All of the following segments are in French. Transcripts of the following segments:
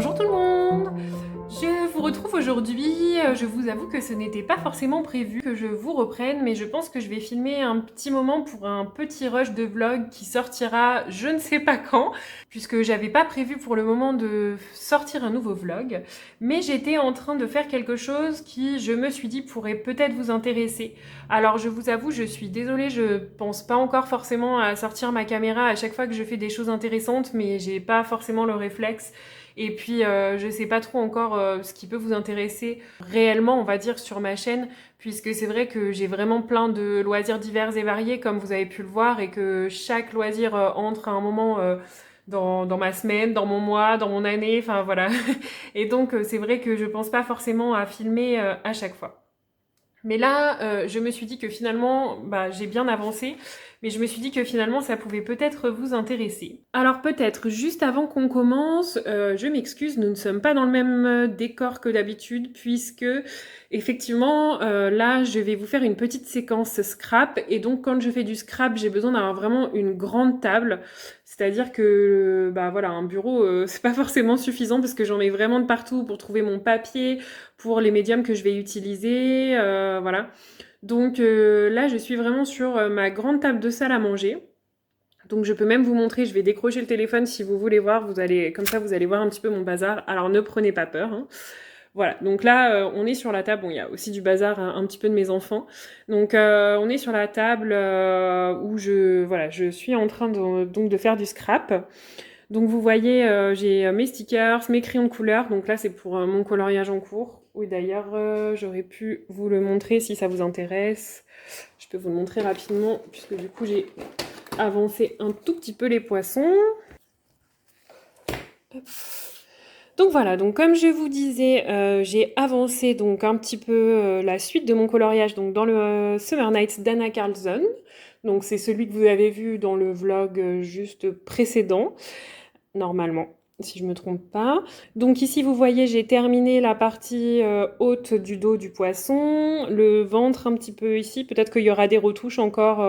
Bonjour tout le monde! Je vous retrouve aujourd'hui, je vous avoue que ce n'était pas forcément prévu que je vous reprenne, mais je pense que je vais filmer un petit moment pour un petit rush de vlog qui sortira je ne sais pas quand, puisque j'avais pas prévu pour le moment de sortir un nouveau vlog, mais j'étais en train de faire quelque chose qui, je me suis dit, pourrait peut-être vous intéresser. Alors je vous avoue, je suis désolée, je pense pas encore forcément à sortir ma caméra à chaque fois que je fais des choses intéressantes, mais j'ai pas forcément le réflexe. Et puis, je sais pas trop encore ce qui peut vous intéresser réellement, on va dire, sur ma chaîne, puisque c'est vrai que j'ai vraiment plein de loisirs divers et variés, comme vous avez pu le voir, et que chaque loisir entre à un moment dans ma semaine, dans mon mois, dans mon année, enfin voilà. Et donc, c'est vrai que je pense pas forcément à filmer à chaque fois. Mais là, je me suis dit que finalement, j'ai bien avancé, mais je me suis dit que finalement, ça pouvait peut-être vous intéresser. Alors peut-être, juste avant qu'on commence, je m'excuse, nous ne sommes pas dans le même décor que d'habitude, puisque effectivement, là, je vais vous faire une petite séquence scrap, et donc quand je fais du scrap, j'ai besoin d'avoir vraiment une grande table, c'est-à-dire que, voilà, un bureau, c'est pas forcément suffisant, parce que j'en mets vraiment de partout pour trouver mon papier, pour les médiums que je vais utiliser, voilà. Donc là, je suis vraiment sur ma grande table de salle à manger. Donc je peux même vous montrer, je vais décrocher le téléphone si vous voulez voir, comme ça vous allez voir un petit peu mon bazar. Alors ne prenez pas peur, hein. Voilà, donc là on est sur la table, bon il y a aussi du bazar un petit peu de mes enfants. Donc on est sur la table où je suis en train donc de faire du scrap. Donc vous voyez, j'ai mes stickers, mes crayons de couleur, donc là c'est pour mon coloriage en cours. Oui d'ailleurs, j'aurais pu vous le montrer si ça vous intéresse. Je peux vous le montrer rapidement, puisque du coup j'ai avancé un tout petit peu les poissons. Hop. Donc voilà, donc comme je vous disais, j'ai avancé donc un petit peu la suite de mon coloriage donc dans le Summer Nights d'Anna Carlson. Donc c'est celui que vous avez vu dans le vlog juste précédent, normalement, si je me trompe pas. Donc ici vous voyez j'ai terminé la partie haute du dos du poisson, le ventre un petit peu ici, peut-être qu'il y aura des retouches encore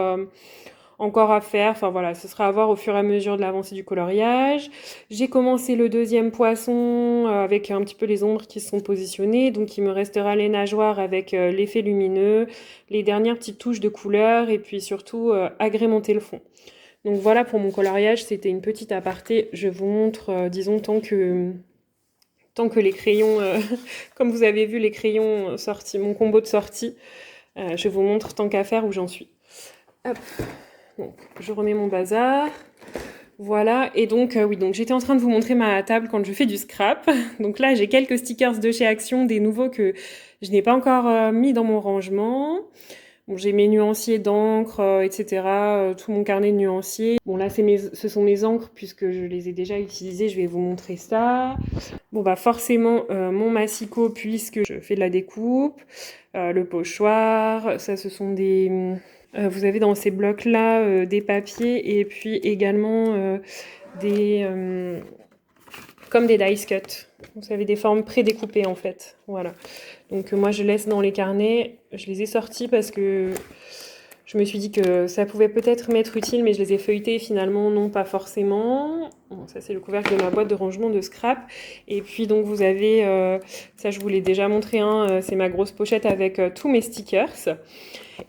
à faire, enfin voilà, ce sera à voir au fur et à mesure de l'avancée du coloriage. J'ai commencé le deuxième poisson avec un petit peu les ombres qui se sont positionnées, donc il me restera les nageoires avec l'effet lumineux, les dernières petites touches de couleur et puis surtout agrémenter le fond. Donc voilà pour mon coloriage, c'était une petite aparté. Je vous montre, disons, tant que les crayons, comme vous avez vu les crayons sortis, mon combo de sortie, je vous montre tant qu'à faire où j'en suis. Hop, donc je remets mon bazar. Voilà, et donc oui, donc j'étais en train de vous montrer ma table quand je fais du scrap. Donc là, j'ai quelques stickers de chez Action, des nouveaux que je n'ai pas encore mis dans mon rangement. Bon, j'ai mes nuanciers d'encre, etc., tout mon carnet de nuanciers. Bon, là, ce sont mes encres, puisque je les ai déjà utilisées, je vais vous montrer ça. Bon, forcément, mon massicot, puisque je fais de la découpe. Le pochoir, ça, ce sont des... vous avez dans ces blocs-là des papiers, et puis également comme des dice cut. Vous savez, des formes prédécoupées, en fait. Voilà. Donc moi je laisse dans les carnets, je les ai sortis parce que je me suis dit que ça pouvait peut-être m'être utile, mais je les ai feuilletés finalement, non pas forcément. Bon, ça c'est le couvercle de ma boîte de rangement de scrap. Et puis donc vous avez, ça je vous l'ai déjà montré, hein, c'est ma grosse pochette avec tous mes stickers.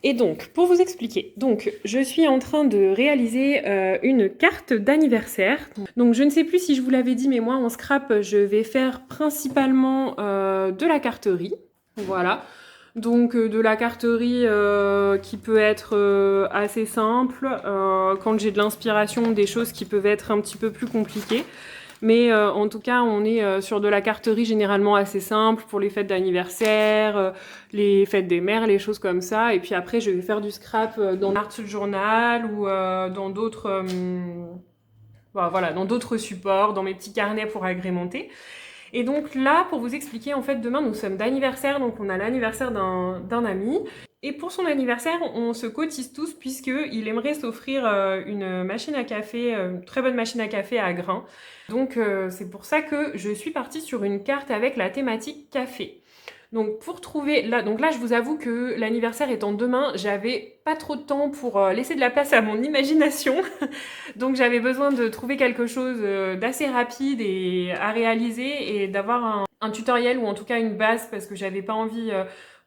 Et donc, pour vous expliquer, donc je suis en train de réaliser une carte d'anniversaire. Donc je ne sais plus si je vous l'avais dit, mais moi en scrap, je vais faire principalement de la carterie. Voilà. Donc de la carterie qui peut être assez simple, quand j'ai de l'inspiration, des choses qui peuvent être un petit peu plus compliquées. Mais en tout cas, on est sur de la carterie généralement assez simple pour les fêtes d'anniversaire, les fêtes des mères, les choses comme ça. Et puis après, je vais faire du scrap dans l'art journal ou dans d'autres dans d'autres supports, dans mes petits carnets pour agrémenter. Et donc là, pour vous expliquer, en fait, demain, nous sommes d'anniversaire, donc on a l'anniversaire d'un ami. Et pour son anniversaire, on se cotise tous puisqu'il aimerait s'offrir une machine à café, une très bonne machine à café à grains. Donc c'est pour ça que je suis partie sur une carte avec la thématique café. Donc pour trouver, donc là je vous avoue que l'anniversaire étant demain, j'avais pas trop de temps pour laisser de la place à mon imagination. Donc j'avais besoin de trouver quelque chose d'assez rapide et à réaliser et d'avoir un tutoriel ou en tout cas une base parce que j'avais pas envie,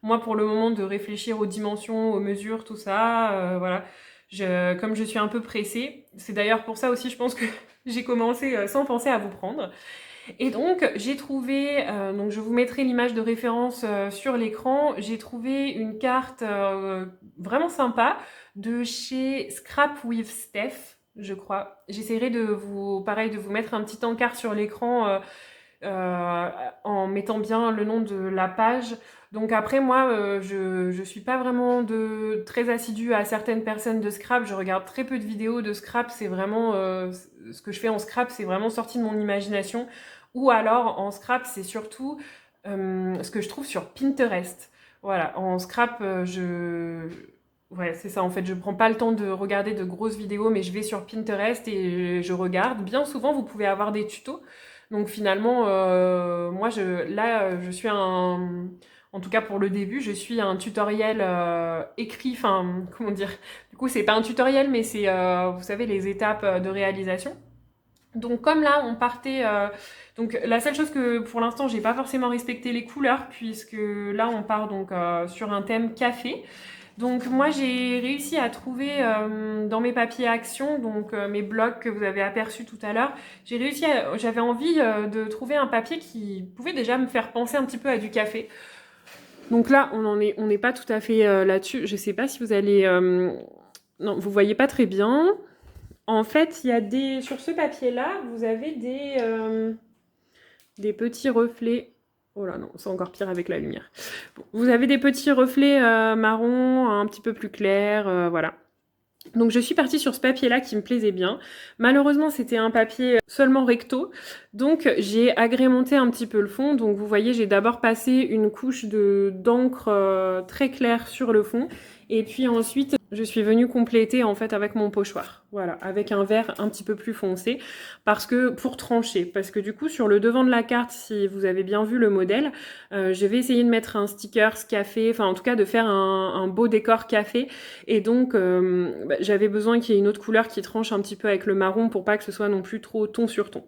moi pour le moment, de réfléchir aux dimensions, aux mesures, tout ça. Voilà. Comme je suis un peu pressée, c'est d'ailleurs pour ça aussi je pense que j'ai commencé sans penser à vous prendre. Et donc j'ai trouvé, donc je vous mettrai l'image de référence sur l'écran, j'ai trouvé une carte vraiment sympa de chez Scrap with Steph, je crois. J'essaierai de vous mettre un petit encart sur l'écran en mettant bien le nom de la page. Donc après moi, je suis pas vraiment très assidue à certaines personnes de Scrap, je regarde très peu de vidéos de Scrap, c'est vraiment, ce que je fais en Scrap, c'est vraiment sorti de mon imagination. Ou alors en Scrap, c'est surtout ce que je trouve sur Pinterest. Voilà, en Scrap, ouais, c'est ça, en fait, je prends pas le temps de regarder de grosses vidéos, mais je vais sur Pinterest et je regarde. Bien souvent, vous pouvez avoir des tutos. Donc finalement, moi, je suis en tout cas pour le début, je suis un tutoriel écrit, enfin, comment dire, du coup, c'est pas un tutoriel, mais c'est, vous savez, les étapes de réalisation. Donc comme là, on partait... donc la seule chose que pour l'instant, j'ai pas forcément respecté les couleurs, puisque là, on part donc sur un thème café. Donc moi j'ai réussi à trouver dans mes papiers actions, donc mes blocs que vous avez aperçus tout à l'heure, j'avais envie de trouver un papier qui pouvait déjà me faire penser un petit peu à du café. Donc là on n'est pas tout à fait là-dessus. Je sais pas si vous allez, non vous voyez pas très bien. En fait il y a sur ce papier là vous avez des petits reflets. Oh là non, c'est encore pire avec la lumière. Bon, vous avez des petits reflets marron, un petit peu plus clairs, voilà. Donc je suis partie sur ce papier-là qui me plaisait bien. Malheureusement, c'était un papier seulement recto, donc j'ai agrémenté un petit peu le fond. Donc vous voyez, j'ai d'abord passé une couche d'encre très claire sur le fond, et puis ensuite je suis venue compléter en fait avec mon pochoir, voilà, avec un vert un petit peu plus foncé, pour trancher, parce que du coup sur le devant de la carte, si vous avez bien vu le modèle, je vais essayer de mettre un sticker café, enfin en tout cas de faire un beau décor café, et donc j'avais besoin qu'il y ait une autre couleur qui tranche un petit peu avec le marron pour pas que ce soit non plus trop ton sur ton.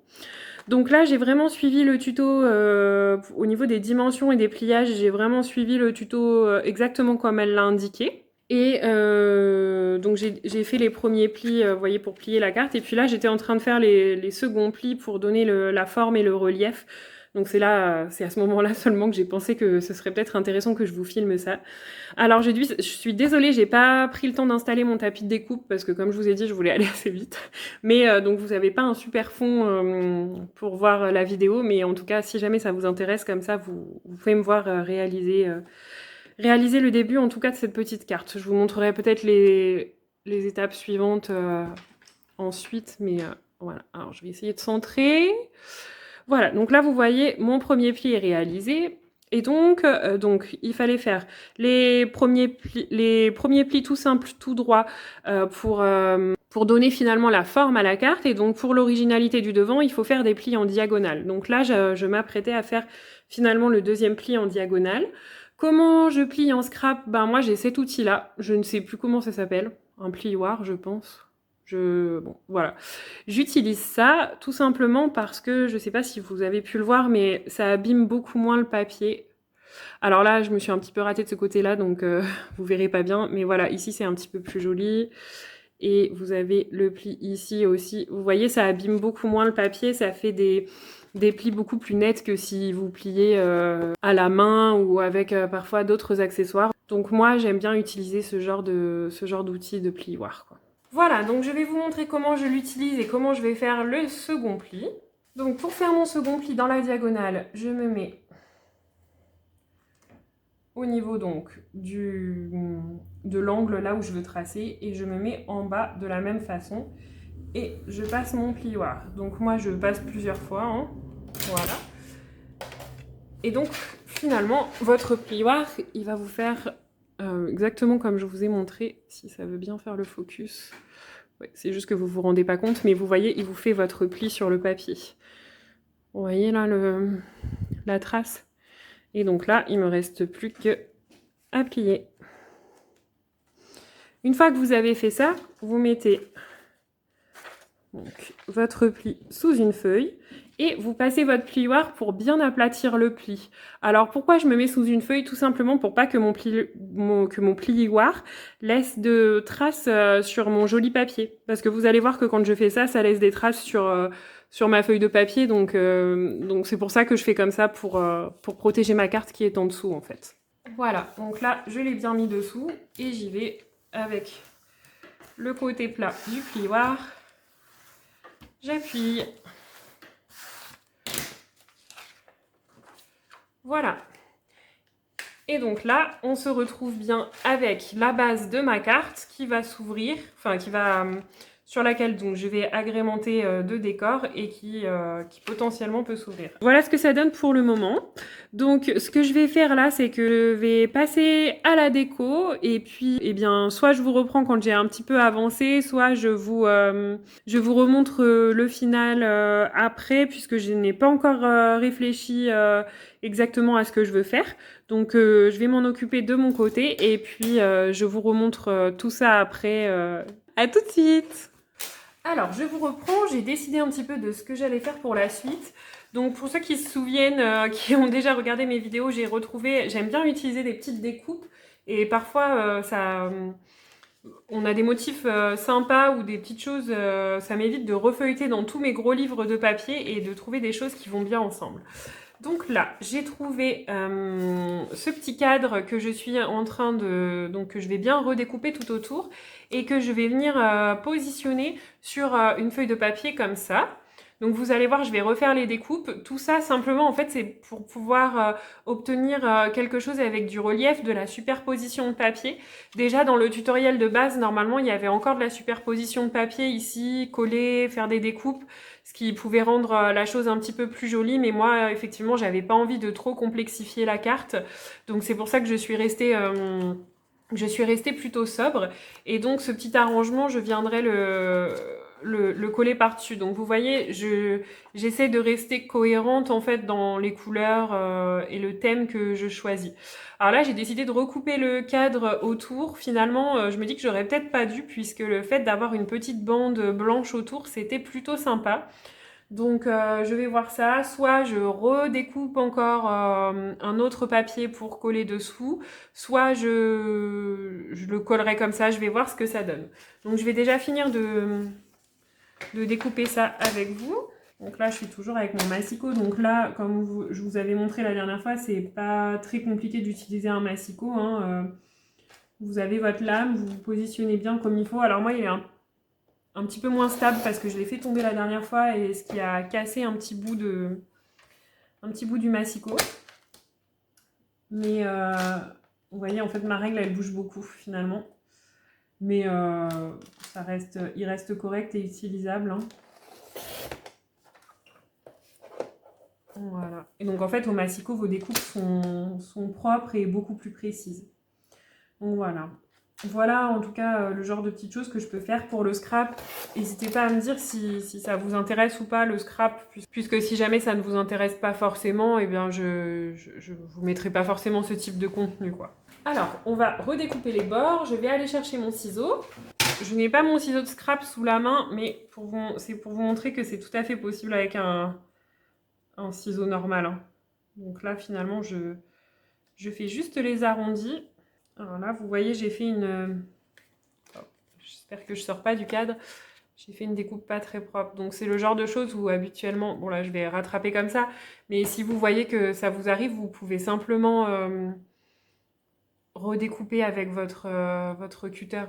Donc là, j'ai vraiment suivi le tuto au niveau des dimensions et des pliages, j'ai vraiment suivi le tuto exactement comme elle l'a indiqué. Et donc j'ai fait les premiers plis, vous voyez, pour plier la carte. Et puis là, j'étais en train de faire les seconds plis pour donner la forme et le relief. Donc c'est à ce moment-là seulement que j'ai pensé que ce serait peut-être intéressant que je vous filme ça. Alors je suis désolée, j'ai pas pris le temps d'installer mon tapis de découpe parce que comme je vous ai dit, je voulais aller assez vite. Mais donc vous n'avez pas un super fond pour voir la vidéo, mais en tout cas, si jamais ça vous intéresse, comme ça, vous pouvez me voir réaliser le début en tout cas de cette petite carte. Je vous montrerai peut-être les étapes suivantes ensuite, mais voilà. Alors je vais essayer de centrer. Voilà, donc là vous voyez, mon premier pli est réalisé. Et donc il fallait faire les premiers plis tout simples, tout droits, pour donner finalement la forme à la carte. Et donc pour l'originalité du devant, il faut faire des plis en diagonale. Donc là, je m'apprêtais à faire finalement le deuxième pli en diagonale. Comment je plie en scrap? Ben moi j'ai cet outil-là, je ne sais plus comment ça s'appelle, un plioir je pense. Bon, voilà. J'utilise ça tout simplement parce que, je ne sais pas si vous avez pu le voir, mais ça abîme beaucoup moins le papier. Alors là, je me suis un petit peu ratée de ce côté-là, donc vous verrez pas bien. Mais voilà, ici c'est un petit peu plus joli. Et vous avez le pli ici aussi. Vous voyez, ça abîme beaucoup moins le papier, ça fait des plis beaucoup plus nets que si vous pliez à la main ou avec parfois d'autres accessoires. Donc moi, j'aime bien utiliser ce genre d'outil de plioir, quoi. Voilà, donc je vais vous montrer comment je l'utilise et comment je vais faire le second pli. Donc pour faire mon second pli dans la diagonale, je me mets au niveau donc de l'angle là où je veux tracer et je me mets en bas de la même façon et je passe mon plioir. Donc moi je passe plusieurs fois, hein. Voilà. Et donc finalement votre plioir il va vous faire exactement comme je vous ai montré, si ça veut bien faire le focus. Ouais, c'est juste que vous vous rendez pas compte, mais vous voyez, il vous fait votre pli sur le papier. Vous voyez là la trace? Et donc là, il me reste plus que à plier. Une fois que vous avez fait ça, vous mettez donc votre pli sous une feuille et vous passez votre plioir pour bien aplatir le pli. Alors pourquoi je me mets sous une feuille? Tout simplement pour pas que mon plioir laisse de traces sur mon joli papier. Parce que vous allez voir que quand je fais ça, ça laisse des traces sur ma feuille de papier. Donc c'est pour ça que je fais comme ça pour protéger ma carte qui est en dessous en fait. Voilà, donc là je l'ai bien mis dessous et j'y vais avec le côté plat du plioir. J'appuie. Voilà. Et donc là, on se retrouve bien avec la base de ma carte qui va s'ouvrir, enfin sur laquelle donc je vais agrémenter de décors et qui potentiellement peut s'ouvrir. Voilà ce que ça donne pour le moment. Donc ce que je vais faire là, c'est que je vais passer à la déco et puis eh bien soit je vous reprends quand j'ai un petit peu avancé, soit je vous remontre le final après puisque je n'ai pas encore réfléchi exactement à ce que je veux faire. Donc je vais m'en occuper de mon côté et puis je vous remontre tout ça après. À tout de suite! Alors, je vous reprends, j'ai décidé un petit peu de ce que j'allais faire pour la suite. Donc pour ceux qui se souviennent, qui ont déjà regardé mes vidéos, j'aime bien utiliser des petites découpes et parfois on a des motifs sympas ou des petites choses, ça m'évite de refeuilleter dans tous mes gros livres de papier et de trouver des choses qui vont bien ensemble. Donc là, j'ai trouvé ce petit cadre que je suis en train de... Donc que je vais bien redécouper tout autour et que je vais venir positionner sur une feuille de papier comme ça. Donc vous allez voir, je vais refaire les découpes. Tout ça, simplement, en fait, c'est pour pouvoir obtenir quelque chose avec du relief, de la superposition de papier. Déjà, dans le tutoriel de base, normalement, il y avait encore de la superposition de papier ici, coller, faire des découpes, ce qui pouvait rendre la chose un petit peu plus jolie. Mais moi, effectivement, j'avais pas envie de trop complexifier la carte. Donc c'est pour ça que je suis restée plutôt sobre. Et donc, ce petit arrangement, je viendrai le coller par-dessus. Donc vous voyez, j'essaie de rester cohérente en fait dans les couleurs et le thème que je choisis. Alors là, j'ai décidé de recouper le cadre autour. Finalement, je me dis que j'aurais peut-être pas dû puisque le fait d'avoir une petite bande blanche autour, c'était plutôt sympa. Donc je vais voir ça, soit je redécoupe encore un autre papier pour coller dessous, soit je le collerai comme ça, je vais voir ce que ça donne. Donc je vais déjà finir de découper ça avec vous. Donc là, je suis toujours avec mon massicot. Donc là, comme je vous avais montré la dernière fois, c'est pas très compliqué d'utiliser un massicot. Hein. Vous avez votre lame, vous vous positionnez bien comme il faut. Alors moi, il est un petit peu moins stable parce que je l'ai fait tomber la dernière fois et ce qui a cassé un petit bout du massicot. Mais vous voyez, en fait, ma règle, elle bouge beaucoup finalement. Mais il reste correct et utilisable. Hein. Voilà. Et donc en fait, au massicot, vos découpes sont propres et beaucoup plus précises. Donc voilà. Voilà en tout cas le genre de petites choses que je peux faire pour le scrap. N'hésitez pas à me dire si ça vous intéresse ou pas le scrap, puisque si jamais ça ne vous intéresse pas forcément, eh bien je vous mettrai pas forcément ce type de contenu quoi. Alors, on va redécouper les bords. Je vais aller chercher mon ciseau. Je n'ai pas mon ciseau de scrap sous la main, mais c'est pour vous montrer que c'est tout à fait possible avec un ciseau normal. Hein. Donc là, finalement, je fais juste les arrondis. Alors là, vous voyez, j'ai fait une... Oh, j'espère que je ne sors pas du cadre. J'ai fait une découpe pas très propre. Donc c'est le genre de choses où habituellement... Bon là, je vais rattraper comme ça. Mais si vous voyez que ça vous arrive, vous pouvez simplement redécouper avec votre cutter.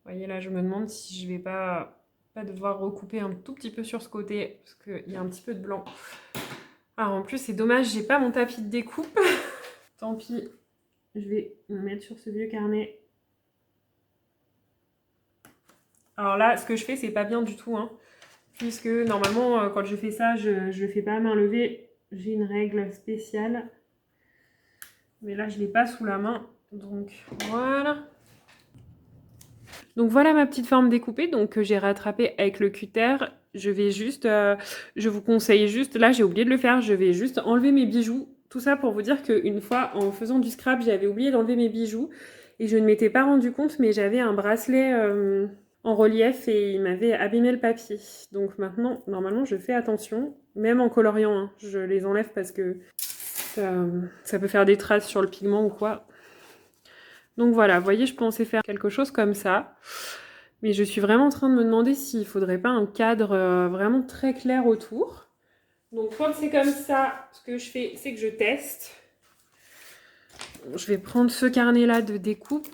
Vous voyez, là, je me demande si je vais pas devoir recouper un tout petit peu sur ce côté. Parce qu'il y a un petit peu de blanc. Alors en plus, c'est dommage, j'ai pas mon tapis de découpe. Tant pis, je vais me mettre sur ce vieux carnet. Alors là, ce que je fais, c'est pas bien du tout. Hein, puisque normalement, quand je fais ça, je le fais pas à main levée. J'ai une règle spéciale. Mais là, je l'ai pas sous la main. Donc voilà. Donc voilà ma petite forme découpée donc, que j'ai rattrapée avec le cutter. je vais juste, je vous conseille juste, là j'ai oublié de le faire, je vais juste enlever mes bijoux. Tout ça pour vous dire qu'une fois, en faisant du scrap, j'avais oublié d'enlever mes bijoux et je ne m'étais pas rendu compte, mais j'avais un bracelet en relief et il m'avait abîmé le papier. Donc maintenant, normalement, je fais attention, même en coloriant, hein. Je les enlève parce que ça peut faire des traces sur le pigment ou quoi. Donc voilà, vous voyez, je pensais faire quelque chose comme ça. Mais je suis vraiment en train de me demander s'il ne faudrait pas un cadre vraiment très clair autour. Donc quand c'est comme ça, ce que je fais, c'est que je teste. Je vais prendre ce carnet-là de découpe.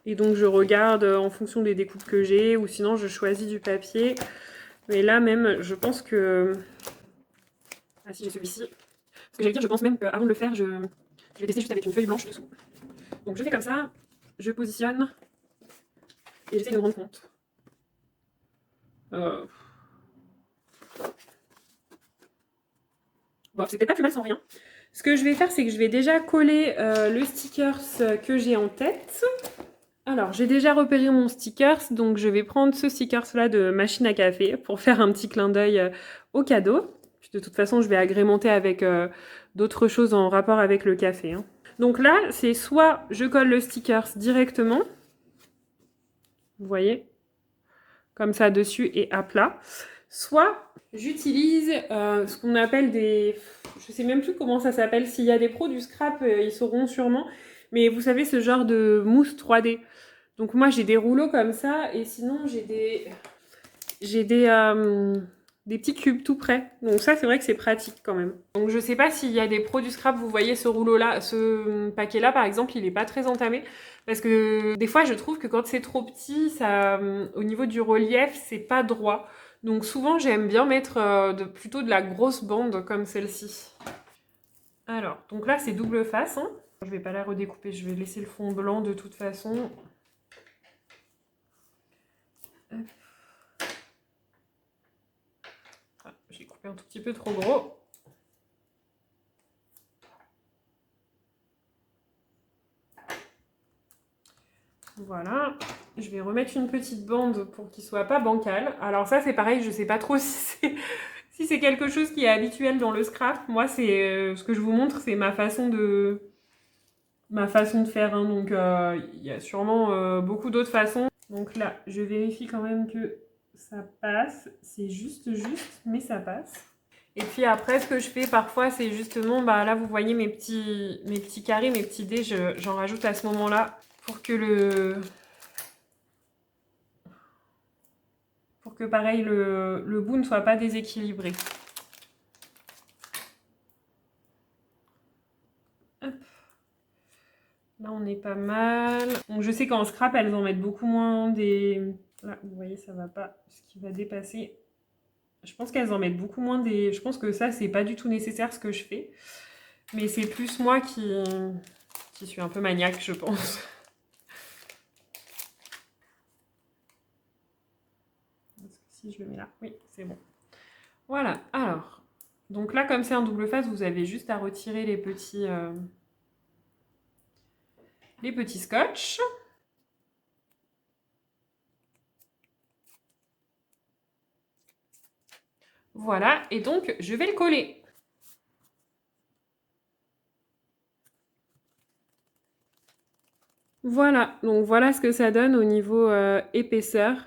Et donc je regarde en fonction des découpes que j'ai, ou sinon je choisis du papier. Mais là même, je pense que... Ah si, j'ai celui-ci. Ce que j'allais dire, je pense même qu'avant de le faire, je vais tester juste avec une feuille blanche dessous. Donc je fais comme ça, je positionne, et j'essaie de me rendre compte. Bon, c'est peut-être pas plus mal sans rien. Ce que je vais faire, c'est que je vais déjà coller le stickers que j'ai en tête. Alors, j'ai déjà repéré mon stickers, donc je vais prendre ce stickers-là de machine à café pour faire un petit clin d'œil au cadeau. Puis de toute façon, je vais agrémenter avec d'autres choses en rapport avec le café, hein. Donc là, c'est soit je colle le stickers directement, vous voyez, comme ça dessus et à plat, soit j'utilise ce qu'on appelle des... Je sais même plus comment ça s'appelle. S'il y a des pros du scrap, ils sauront sûrement. Mais vous savez, ce genre de mousse 3D. Donc moi, j'ai des rouleaux comme ça. Et sinon, j'ai des petits cubes tout prêts. Donc ça, c'est vrai que c'est pratique quand même. Donc je sais pas s'il y a des pros du scrap. Vous voyez ce rouleau-là, ce paquet-là, par exemple, il est pas très entamé. Parce que des fois, je trouve que quand c'est trop petit, ça, au niveau du relief, c'est pas droit. Donc souvent, j'aime bien mettre plutôt de la grosse bande comme celle-ci. Alors, donc là, c'est double face, hein. Je vais pas la redécouper, je vais laisser le fond blanc de toute façon. Ah, j'ai coupé un tout petit peu trop gros. Voilà, je vais remettre une petite bande pour qu'il soit pas bancal. Alors ça, c'est pareil, je sais pas trop si c'est quelque chose qui est habituel dans le scrap. Moi, c'est ce que je vous montre, c'est ma façon de faire, hein. Donc il y a sûrement beaucoup d'autres façons. Donc là, je vérifie quand même que ça passe. C'est juste, mais ça passe. Et puis après, ce que je fais parfois, c'est justement, bah là, vous voyez mes petits carrés, mes petits dés, j'en rajoute à ce moment-là pour que pareil, le bout ne soit pas déséquilibré. Hop. Là, on est pas mal. Donc, je sais qu'en scrap, elles en mettent beaucoup moins des... Là, vous voyez, ça va pas, ce qui va dépasser. Je pense qu'elles en mettent beaucoup moins des... Je pense que ça, c'est pas du tout nécessaire ce que je fais. Mais c'est plus moi qui suis un peu maniaque, je pense. Si je le mets là, oui, c'est bon. Voilà, alors. Donc là, comme c'est un double face, vous avez juste à retirer les petits scotch. Voilà, et donc je vais le coller. Voilà, donc voilà ce que ça donne au niveau épaisseur.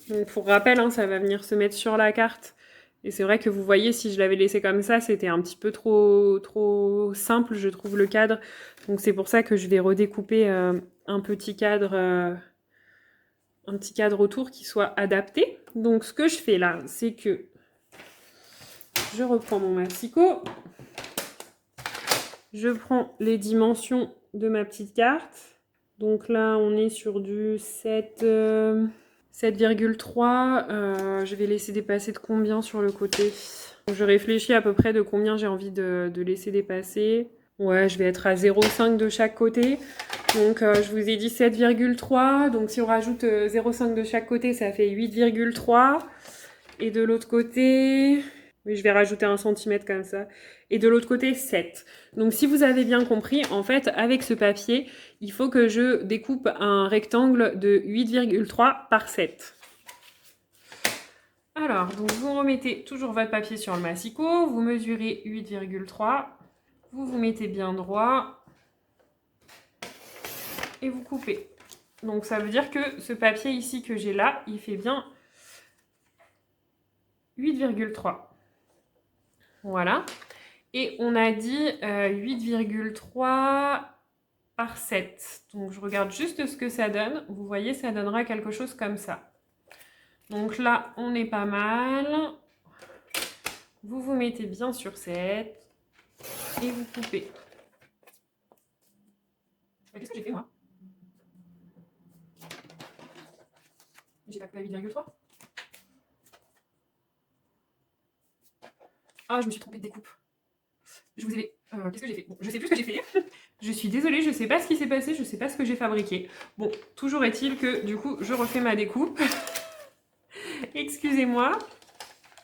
Donc pour rappel, hein, ça va venir se mettre sur la carte. Et c'est vrai que vous voyez, si je l'avais laissé comme ça, c'était un petit peu trop simple, je trouve, le cadre. Donc c'est pour ça que je vais redécouper un petit cadre autour qui soit adapté. Donc ce que je fais là, c'est que je reprends mon massicot. Je prends les dimensions de ma petite carte. Donc là, on est sur du 7,3. Je vais laisser dépasser de combien sur le côté? Je réfléchis à peu près de combien j'ai envie de laisser dépasser. Ouais, je vais être à 0,5 de chaque côté. Donc je vous ai dit 7,3. Donc si on rajoute 0,5 de chaque côté, ça fait 8,3. Et de l'autre côté... Oui, je vais rajouter 1 cm comme ça. Et de l'autre côté, 7. Donc si vous avez bien compris, en fait, avec ce papier, il faut que je découpe un rectangle de 8,3 par 7. Alors, donc vous remettez toujours votre papier sur le massicot, vous mesurez 8,3, vous vous mettez bien droit et vous coupez. Donc ça veut dire que ce papier ici que j'ai là, il fait bien 8,3. Voilà. Et on a dit 8,3 par 7. Donc je regarde juste ce que ça donne. Vous voyez, ça donnera quelque chose comme ça. Donc là, on est pas mal. Vous vous mettez bien sur 7 et vous coupez. Qu'est-ce que j'ai fait moi? J'ai pas coupé à 8,3. Ah, je me suis trompée de découpe. Je vous ai... qu'est-ce que j'ai fait? Bon, je sais plus ce que j'ai fait. Je suis désolée, je sais pas ce qui s'est passé, je sais pas ce que j'ai fabriqué. Bon, toujours est-il que du coup, je refais ma découpe. Excusez-moi.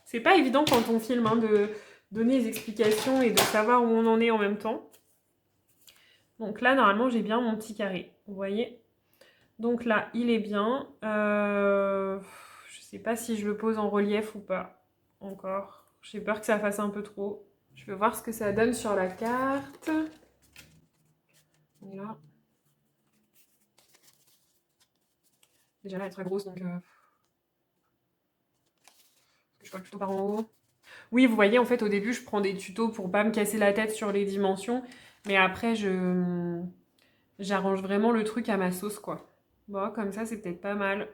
C'est pas évident quand on filme hein, de donner les explications et de savoir où on en est en même temps. Donc là, normalement, j'ai bien mon petit carré. Vous voyez? Donc là, il est bien. Je sais pas si je le pose en relief ou pas. Encore. J'ai peur que ça fasse un peu trop. Je vais voir ce que ça donne sur la carte. Là. Déjà là, elle est très grosse, donc je colle plutôt par en haut. Oui, vous voyez, en fait, au début, je prends des tutos pour pas me casser la tête sur les dimensions, mais après, j'arrange vraiment le truc à ma sauce, quoi. Bon, comme ça, c'est peut-être pas mal.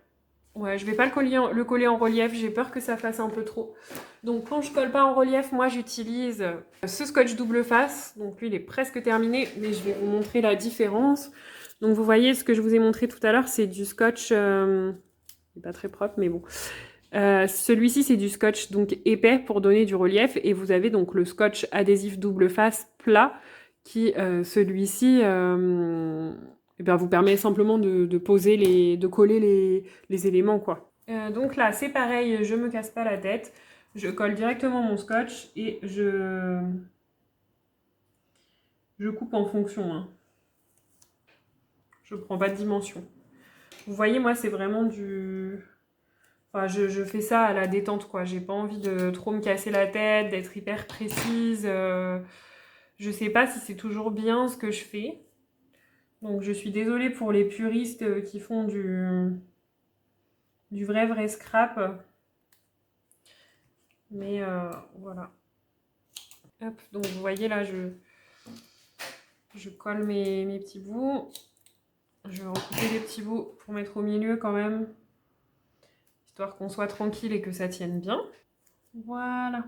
Ouais, je vais pas le coller en relief, j'ai peur que ça fasse un peu trop. Donc, quand je colle pas en relief, moi, j'utilise ce scotch double face. Donc, lui, il est presque terminé, mais je vais vous montrer la différence. Donc, vous voyez, ce que je vous ai montré tout à l'heure, c'est du scotch... il n'est pas très propre, mais bon. Celui-ci, c'est du scotch donc épais pour donner du relief. Et vous avez donc le scotch adhésif double face plat qui, celui-ci, eh bien, vous permet simplement de poser de coller les éléments, quoi. Donc là, c'est pareil, je me casse pas la tête. Je colle directement mon scotch et je coupe en fonction. Hein. Je prends pas de dimension. Vous voyez, moi, c'est vraiment du... Enfin, je fais ça à la détente, quoi. J'ai pas envie de trop me casser la tête, d'être hyper précise. Je sais pas si c'est toujours bien ce que je fais. Donc, je suis désolée pour les puristes qui font du vrai scrap. Mais voilà. Hop, donc vous voyez là, je colle mes petits bouts. Je vais recouper les petits bouts pour mettre au milieu quand même. Histoire qu'on soit tranquille et que ça tienne bien. Voilà.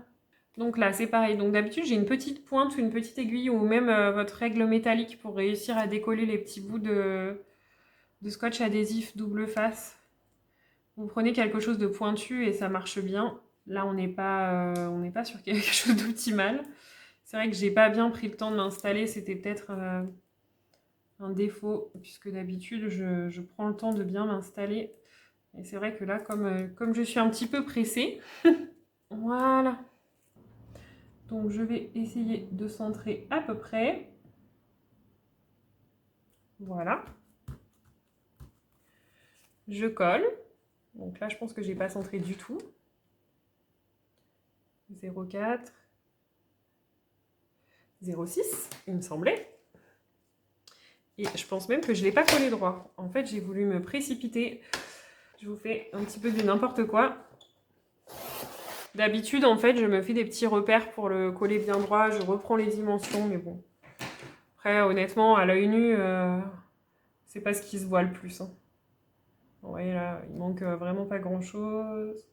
Donc là, c'est pareil. Donc d'habitude, j'ai une petite pointe ou une petite aiguille ou même votre règle métallique pour réussir à décoller les petits bouts de scotch adhésif double face. Vous prenez quelque chose de pointu et ça marche bien. Là, on n'est pas sur quelque chose d'optimal. C'est vrai que j'ai pas bien pris le temps de m'installer. C'était peut-être un défaut puisque d'habitude, je prends le temps de bien m'installer. Et c'est vrai que là, comme je suis un petit peu pressée, voilà. Donc je vais essayer de centrer à peu près. Voilà. Je colle. Donc là, je pense que j'ai pas centré du tout. 0,4. 0,6, il me semblait. Et je pense même que je ne l'ai pas collé droit. En fait, j'ai voulu me précipiter. Je vous fais un petit peu du n'importe quoi. D'habitude, en fait, je me fais des petits repères pour le coller bien droit. Je reprends les dimensions, mais bon. Après, honnêtement, à l'œil nu, c'est pas ce qui se voit le plus. Hein. Vous voyez là, il manque vraiment pas grand-chose.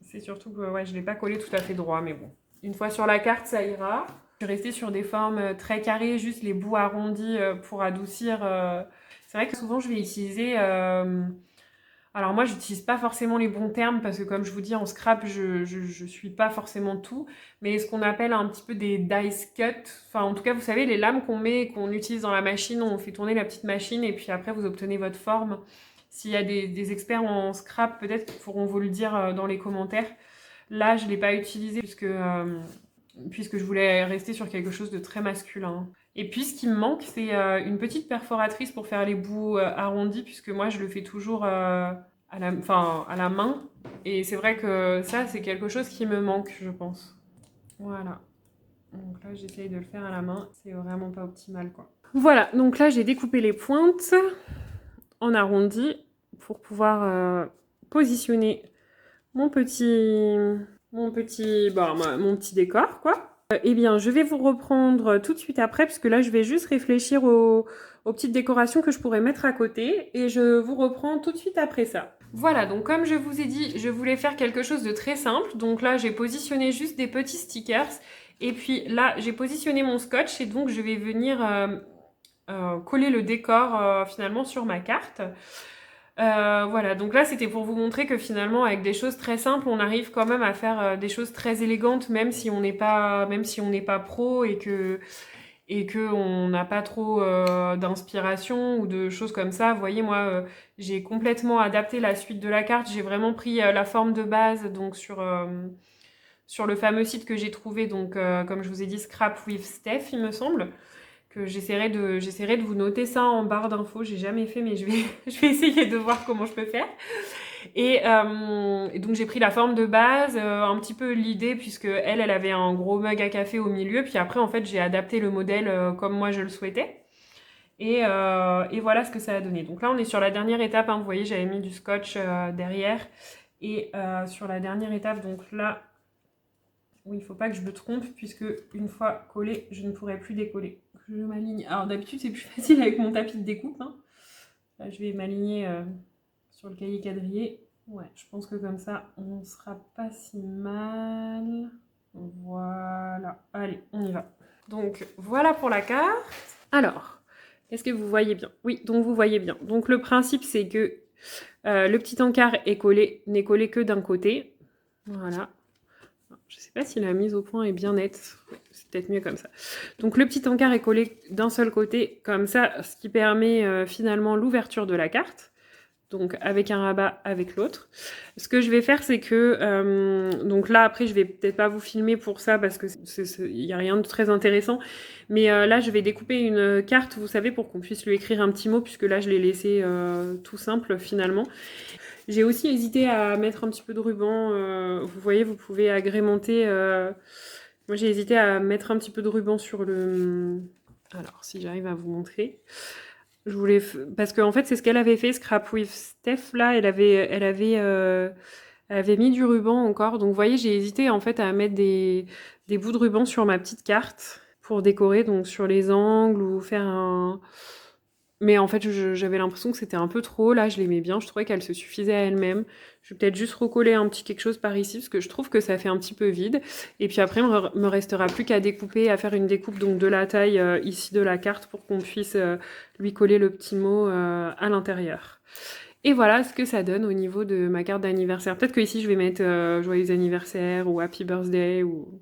C'est surtout que ouais, je ne l'ai pas collé tout à fait droit, mais bon. Une fois sur la carte, ça ira. Je suis restée sur des formes très carrées, juste les bouts arrondis pour adoucir. C'est vrai que souvent, je vais utiliser... Alors moi, j'utilise pas forcément les bons termes parce que comme je vous dis, en scrap, je suis pas forcément tout. Mais ce qu'on appelle un petit peu des dice cut. Enfin, en tout cas, vous savez, les lames qu'on met, qu'on utilise dans la machine, on fait tourner la petite machine et puis après, vous obtenez votre forme. S'il y a des experts en scrap, peut-être qu'ils pourront vous le dire dans les commentaires. Là, je ne l'ai pas utilisé puisque je voulais rester sur quelque chose de très masculin. Et puis, ce qui me manque, c'est une petite perforatrice pour faire les bouts arrondis, puisque moi, je le fais toujours à la main. Et c'est vrai que ça, c'est quelque chose qui me manque, je pense. Voilà. Donc là, j'essaye de le faire à la main. C'est vraiment pas optimal, quoi. Voilà, donc là, j'ai découpé les pointes en arrondi pour pouvoir positionner mon petit décor, quoi. Eh bien, je vais vous reprendre tout de suite après, puisque là, je vais juste réfléchir aux petites décorations que je pourrais mettre à côté, et je vous reprends tout de suite après ça. Voilà, donc comme je vous ai dit, je voulais faire quelque chose de très simple. Donc là, j'ai positionné juste des petits stickers, et puis là, j'ai positionné mon scotch, et donc je vais venir coller le décor finalement sur ma carte. Voilà, donc là c'était pour vous montrer que finalement avec des choses très simples on arrive quand même à faire des choses très élégantes même si on n'est pas pro et que on n'a pas trop d'inspiration ou de choses comme ça. Vous voyez, moi j'ai complètement adapté la suite de la carte, j'ai vraiment pris la forme de base donc sur le fameux site que j'ai trouvé, donc comme je vous ai dit, Scrap with Steph il me semble, que j'essaierai de vous noter ça en barre d'infos. J'ai jamais fait, mais je vais essayer de voir comment je peux faire. Et donc j'ai pris la forme de base, un petit peu l'idée, puisque elle avait un gros mug à café au milieu, puis après en fait j'ai adapté le modèle comme moi je le souhaitais. Et voilà ce que ça a donné. Donc là on est sur la dernière étape, hein. Vous voyez, j'avais mis du scotch derrière. Et sur la dernière étape, donc là, oui, il ne faut pas que je me trompe, puisque une fois collé, je ne pourrai plus décoller. Je m'aligne. Alors d'habitude, c'est plus facile avec mon tapis de découpe, hein. Là, je vais m'aligner sur le cahier quadrillé. Ouais, je pense que comme ça, on sera pas si mal. Voilà. Allez, on y va. Donc, voilà pour la carte. Alors, est-ce que vous voyez bien? Oui, donc vous voyez bien. Donc, le principe, c'est que le petit encart n'est collé que d'un côté. Voilà. Je ne sais pas si la mise au point est bien nette. Ouais, c'est peut-être mieux comme ça. Donc le petit encart est collé d'un seul côté, comme ça, ce qui permet finalement l'ouverture de la carte. Donc avec un rabat avec l'autre. Ce que je vais faire, c'est que... donc là, après, je vais peut-être pas vous filmer pour ça, parce que il n'y a rien de très intéressant. Mais là, je vais découper une carte, vous savez, pour qu'on puisse lui écrire un petit mot, puisque là, je l'ai laissé tout simple, finalement. J'ai aussi hésité à mettre un petit peu de ruban. Vous voyez, vous pouvez agrémenter. Moi, j'ai hésité à mettre un petit peu de ruban sur le... Alors, si j'arrive à vous montrer. Je voulais... Parce qu'en fait, c'est ce qu'elle avait fait, Scrap with Steph, là. Elle avait mis du ruban encore. Donc, vous voyez, j'ai hésité, en fait, à mettre des bouts de ruban sur ma petite carte pour décorer, donc sur les angles ou faire un... Mais en fait, j'avais l'impression que c'était un peu trop. Là, je l'aimais bien. Je trouvais qu'elle se suffisait à elle-même. Je vais peut-être juste recoller un petit quelque chose par ici, parce que je trouve que ça fait un petit peu vide. Et puis après, il me restera plus qu'à découper, à faire une découpe donc de la taille ici de la carte pour qu'on puisse lui coller le petit mot à l'intérieur. Et voilà ce que ça donne au niveau de ma carte d'anniversaire. Peut-être que ici, je vais mettre Joyeux anniversaire ou Happy Birthday, ou...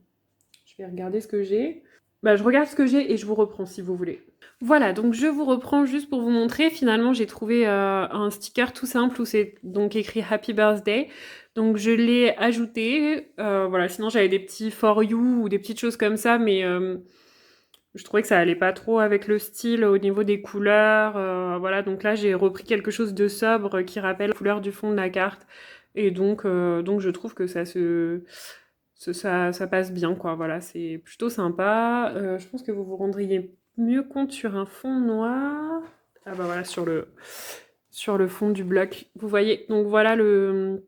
Je vais regarder ce que j'ai. Bah, je regarde ce que j'ai et je vous reprends si vous voulez. Voilà, donc je vous reprends juste pour vous montrer. Finalement, j'ai trouvé un sticker tout simple où c'est donc écrit Happy Birthday. Donc je l'ai ajouté. Voilà, sinon j'avais des petits For You ou des petites choses comme ça, mais je trouvais que ça allait pas trop avec le style au niveau des couleurs. Voilà, donc là j'ai repris quelque chose de sobre qui rappelle la couleur du fond de la carte. Et donc je trouve que ça passe bien, quoi. Voilà, c'est plutôt sympa. Je pense que vous vous rendriez mieux compte sur un fond noir. Ah bah voilà, sur le fond du bloc. Vous voyez, donc voilà le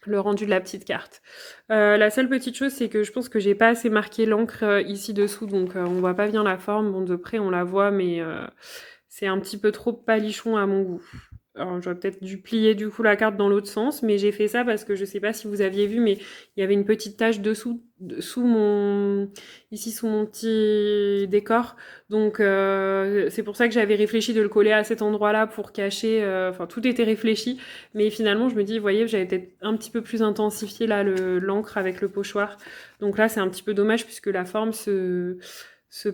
rendu de la petite carte. La seule petite chose, c'est que je pense que j'ai pas assez marqué l'encre ici dessous, donc on voit pas bien la forme. Bon, de près, on la voit, mais c'est un petit peu trop palichon à mon goût. Alors, j'aurais peut-être dû plier du coup la carte dans l'autre sens, mais j'ai fait ça parce que je sais pas si vous aviez vu, mais il y avait une petite tache dessous, ici sous mon petit décor. Donc c'est pour ça que j'avais réfléchi de le coller à cet endroit-là pour cacher. Enfin, tout était réfléchi, mais finalement je me dis, vous voyez, j'avais peut-être un petit peu plus intensifié là l'encre avec le pochoir. Donc là, c'est un petit peu dommage puisque la forme se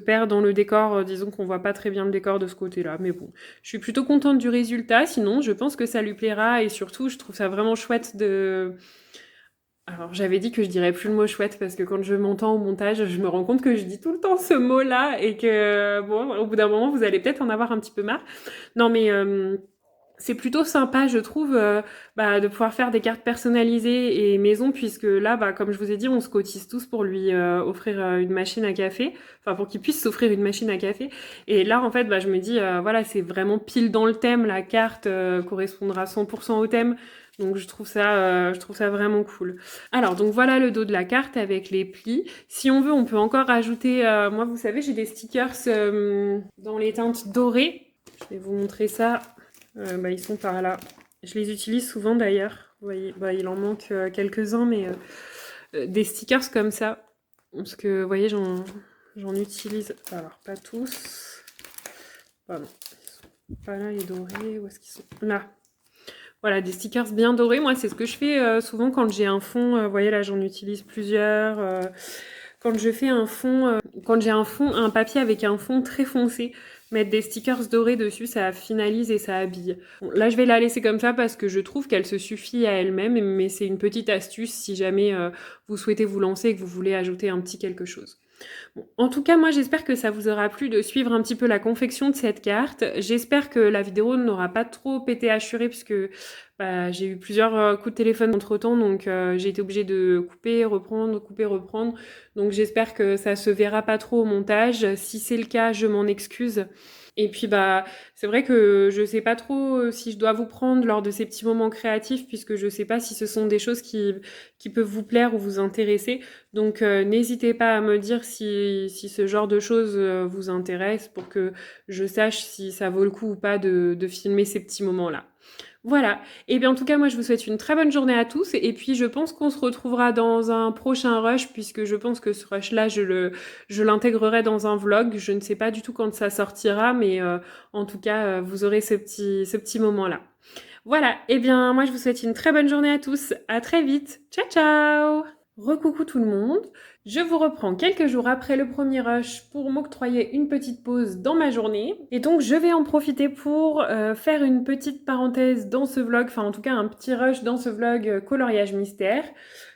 perd dans le décor, disons qu'on voit pas très bien le décor de ce côté-là, mais bon, je suis plutôt contente du résultat, sinon je pense que ça lui plaira, et surtout je trouve ça vraiment chouette Alors j'avais dit que je dirais plus le mot chouette parce que quand je m'entends au montage, je me rends compte que je dis tout le temps ce mot-là et que bon, au bout d'un moment, vous allez peut-être en avoir un petit peu marre. Non mais c'est plutôt sympa, je trouve, de pouvoir faire des cartes personnalisées et maison, puisque là, comme je vous ai dit, on se cotise tous pour lui offrir une machine à café, enfin pour qu'il puisse s'offrir une machine à café. Et là, en fait, je me dis, voilà, c'est vraiment pile dans le thème, la carte correspondra 100% au thème. Donc je trouve ça vraiment cool. Alors donc voilà le dos de la carte avec les plis. Si on veut, on peut encore rajouter, moi vous savez, j'ai des stickers dans les teintes dorées. Je vais vous montrer ça. Ils sont par là. Je les utilise souvent d'ailleurs. Vous voyez, il en manque quelques-uns, mais des stickers comme ça. Parce que, vous voyez, j'en utilise. Alors, pas tous. Pardon. Ils sont pas là, les dorés. Où est-ce qu'ils sont? Là. Voilà, des stickers bien dorés. Moi, c'est ce que je fais souvent quand j'ai un fond. Vous voyez, là, j'en utilise plusieurs. Quand je fais un fond, quand j'ai un papier avec un fond très foncé, mettre des stickers dorés dessus, ça finalise et ça habille. Bon, là, je vais la laisser comme ça parce que je trouve qu'elle se suffit à elle-même, mais c'est une petite astuce si jamais vous souhaitez vous lancer et que vous voulez ajouter un petit quelque chose. Bon, en tout cas, moi, j'espère que ça vous aura plu de suivre un petit peu la confection de cette carte. J'espère que la vidéo n'aura pas trop été hachurée puisque j'ai eu plusieurs coups de téléphone entre-temps, donc j'ai été obligée de couper, reprendre, couper, reprendre. Donc j'espère que ça se verra pas trop au montage. Si c'est le cas, je m'en excuse. Et puis c'est vrai que je sais pas trop si je dois vous prendre lors de ces petits moments créatifs puisque je sais pas si ce sont des choses qui peuvent vous plaire ou vous intéresser. Donc n'hésitez pas à me dire si ce genre de choses vous intéresse pour que je sache si ça vaut le coup ou pas de filmer ces petits moments-là. Voilà. Et bien en tout cas, moi je vous souhaite une très bonne journée à tous et puis je pense qu'on se retrouvera dans un prochain rush puisque je pense que ce rush-là, je l'intégrerai dans un vlog. Je ne sais pas du tout quand ça sortira, mais en tout cas, vous aurez ce petit moment-là. Voilà. Et bien moi je vous souhaite une très bonne journée à tous. À très vite. Ciao ciao! Recoucou tout le monde, je vous reprends quelques jours après le premier rush pour m'octroyer une petite pause dans ma journée. Et donc je vais en profiter pour faire une petite parenthèse dans ce vlog, enfin en tout cas un petit rush dans ce vlog coloriage mystère.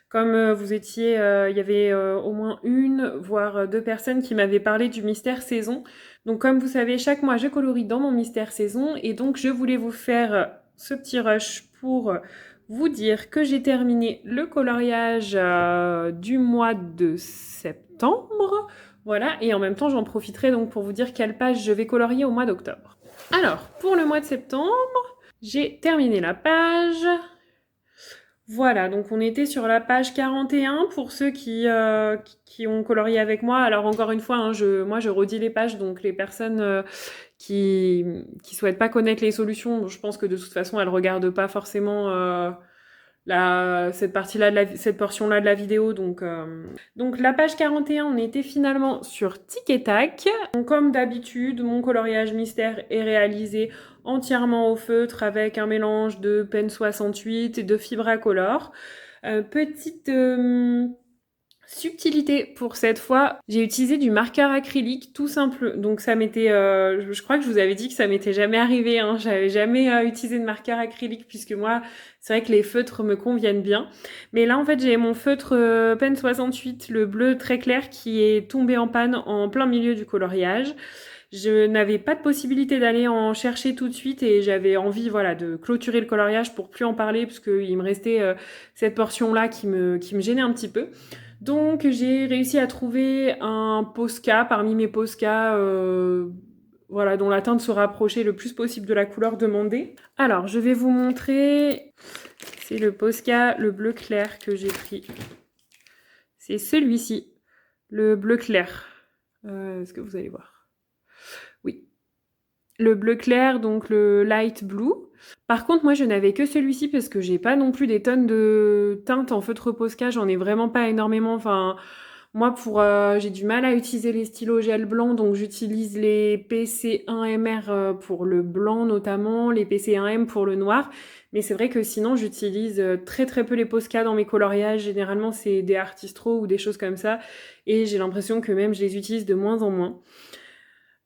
Comme vous étiez, il y avait au moins une, voire deux personnes qui m'avaient parlé du mystère saison. Donc comme vous savez, chaque mois je colorie dans mon mystère saison et donc je voulais vous faire ce petit rush pour vous dire que j'ai terminé le coloriage du mois de septembre. Voilà, et en même temps, j'en profiterai donc pour vous dire quelle page je vais colorier au mois d'octobre. Alors, pour le mois de septembre, j'ai terminé la page. Voilà, donc on était sur la page 41 pour ceux qui ont colorié avec moi. Alors encore une fois, moi je redis les pages, donc les personnes qui souhaitent pas connaître les solutions, je pense que de toute façon elles regardent pas forcément cette partie-là, cette portion-là de la vidéo. Donc la page 41, on était finalement sur Tic et Tac. Donc, comme d'habitude, mon coloriage mystère est réalisé entièrement au feutre avec un mélange de pen 68 et de Fibracolor. Petite subtilité pour cette fois, j'ai utilisé du marqueur acrylique tout simple. Donc ça m'était, je crois que je vous avais dit que ça m'était jamais arrivé. Hein. J'avais jamais utilisé de marqueur acrylique puisque moi, c'est vrai que les feutres me conviennent bien. Mais là, en fait, j'ai mon feutre Pen 68, le bleu très clair, qui est tombé en panne en plein milieu du coloriage. Je n'avais pas de possibilité d'aller en chercher tout de suite et j'avais envie, voilà, de clôturer le coloriage pour plus en parler parce qu'il me restait cette portion-là qui me gênait un petit peu. Donc j'ai réussi à trouver un Posca parmi mes Posca voilà, dont la teinte se rapprochait le plus possible de la couleur demandée. Alors je vais vous montrer, c'est le Posca, le bleu clair que j'ai pris. C'est celui-ci, le bleu clair. Est-ce que vous allez voir? Oui. Le bleu clair, donc le light blue. Par contre, moi, je n'avais que celui-ci parce que j'ai pas non plus des tonnes de teintes en feutre Posca. J'en ai vraiment pas énormément. Enfin, moi, j'ai du mal à utiliser les stylos gel blanc, donc j'utilise les PC1MR pour le blanc notamment, les PC1M pour le noir. Mais c'est vrai que sinon, j'utilise très très peu les Posca dans mes coloriages. Généralement, c'est des Artistro ou des choses comme ça. Et j'ai l'impression que même je les utilise de moins en moins.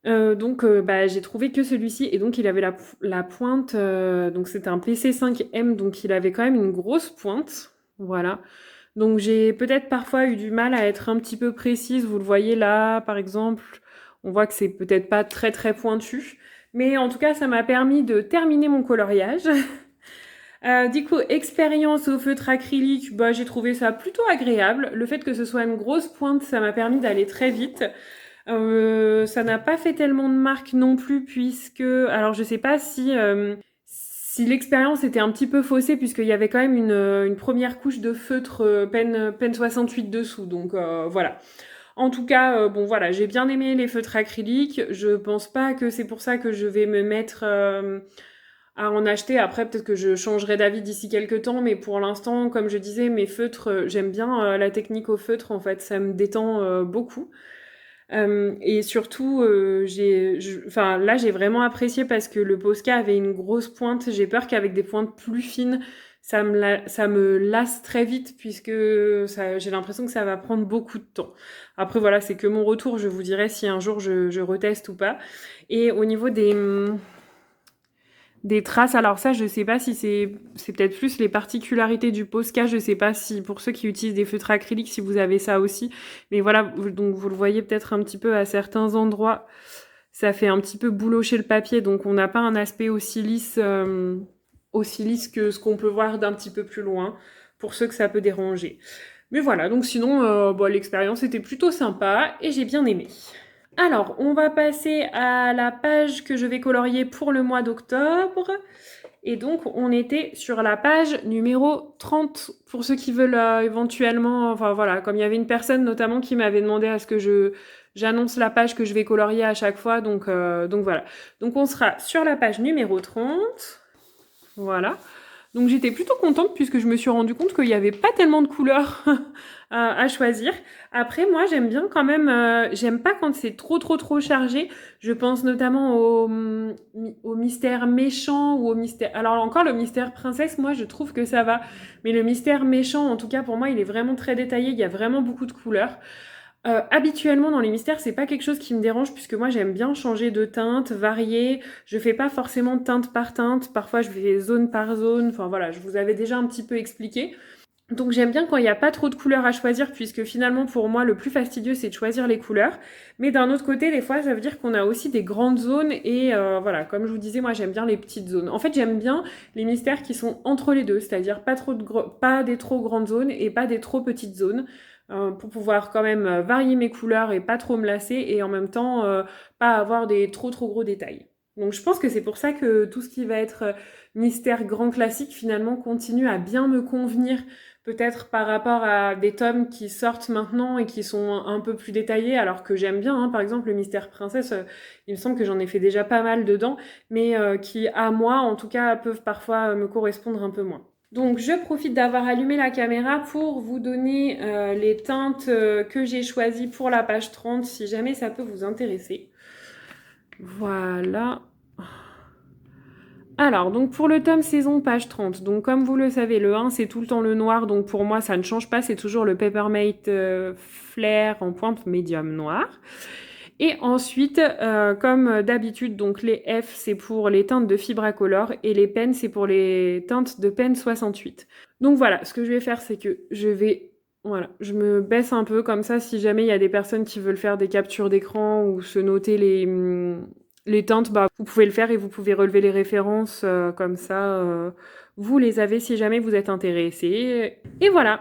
Donc j'ai trouvé que celui-ci et donc il avait la pointe, donc c'était un PC5M, donc il avait quand même une grosse pointe, voilà. Donc j'ai peut-être parfois eu du mal à être un petit peu précise. Vous le voyez là, par exemple, on voit que c'est peut-être pas très très pointu. Mais en tout cas, ça m'a permis de terminer mon coloriage. Du coup, expérience au feutre acrylique, bah, j'ai trouvé ça plutôt agréable. Le fait que ce soit une grosse pointe, ça m'a permis d'aller très vite. Ça n'a pas fait tellement de marques non plus puisque, alors je sais pas si l'expérience était un petit peu faussée puisqu'il y avait quand même une première couche de feutre peine 68 dessous. Donc voilà. En tout cas, bon voilà, j'ai bien aimé les feutres acryliques. Je pense pas que c'est pour ça que je vais me mettre à en acheter. Après, peut-être que je changerai d'avis d'ici quelques temps, mais pour l'instant, comme je disais, mes feutres, j'aime bien la technique au feutre, en fait, ça me détend beaucoup. Et surtout, enfin, là, j'ai vraiment apprécié parce que le Posca avait une grosse pointe. J'ai peur qu'avec des pointes plus fines, ça me lasse très vite puisque j'ai l'impression que ça va prendre beaucoup de temps. Après, voilà, c'est que mon retour. Je vous dirai si un jour je reteste ou pas. Et au niveau des traces, alors ça, je sais pas si c'est peut-être plus les particularités du Posca. Je sais pas si pour ceux qui utilisent des feutres acryliques, si vous avez ça aussi. Mais voilà, donc vous le voyez peut-être un petit peu à certains endroits. Ça fait un petit peu boulocher le papier, donc on n'a pas un aspect aussi lisse que ce qu'on peut voir d'un petit peu plus loin, pour ceux que ça peut déranger. Mais voilà, donc sinon, bon, l'expérience était plutôt sympa et j'ai bien aimé. Alors, on va passer à la page que je vais colorier pour le mois d'octobre. Et donc, on était sur la page numéro 30, pour ceux qui veulent éventuellement... Enfin voilà, comme il y avait une personne notamment qui m'avait demandé à ce que j'annonce la page que je vais colorier à chaque fois. Donc voilà. Donc on sera sur la page numéro 30. Voilà. Donc j'étais plutôt contente puisque je me suis rendu compte qu'il n'y avait pas tellement de couleurs à choisir. Après, moi, j'aime bien quand même, j'aime pas quand c'est trop chargé. Je pense notamment au mystère méchant ou au mystère... Alors encore, le mystère princesse, moi, je trouve que ça va. Mais le mystère méchant, en tout cas, pour moi, il est vraiment très détaillé. Il y a vraiment beaucoup de couleurs. Habituellement dans les mystères, c'est pas quelque chose qui me dérange puisque moi j'aime bien changer de teinte, varier. Je fais pas forcément teinte par teinte. Parfois je fais zone par zone. Enfin voilà, je vous avais déjà un petit peu expliqué. Donc j'aime bien quand il n'y a pas trop de couleurs à choisir puisque finalement pour moi le plus fastidieux c'est de choisir les couleurs. Mais d'un autre côté des fois ça veut dire qu'on a aussi des grandes zones et voilà, comme je vous disais moi j'aime bien les petites zones. En fait j'aime bien les mystères qui sont entre les deux, c'est-à-dire pas des trop grandes zones et pas des trop petites zones. Pour pouvoir quand même varier mes couleurs et pas trop me lasser et en même temps pas avoir des trop gros détails. Donc je pense que c'est pour ça que tout ce qui va être mystère grand classique finalement continue à bien me convenir, peut-être par rapport à des tomes qui sortent maintenant et qui sont un peu plus détaillés, alors que j'aime bien, hein, par exemple le mystère princesse, il me semble que j'en ai fait déjà pas mal dedans, mais qui à moi en tout cas peuvent parfois me correspondre un peu moins. Donc je profite d'avoir allumé la caméra pour vous donner les teintes que j'ai choisies pour la page 30 si jamais ça peut vous intéresser. Voilà. Alors, donc pour le tome saison, page 30, donc comme vous le savez, le 1 c'est tout le temps le noir, donc pour moi ça ne change pas, c'est toujours le Peppermint Flair en pointe médium noir. Et ensuite, comme d'habitude, donc les F c'est pour les teintes de Fibracolor et les pens c'est pour les teintes de Pen 68. Donc voilà, ce que je vais faire c'est que voilà, je me baisse un peu comme ça si jamais il y a des personnes qui veulent faire des captures d'écran ou se noter les teintes, bah, vous pouvez le faire et vous pouvez relever les références comme ça. Vous les avez si jamais vous êtes intéressé. Et voilà.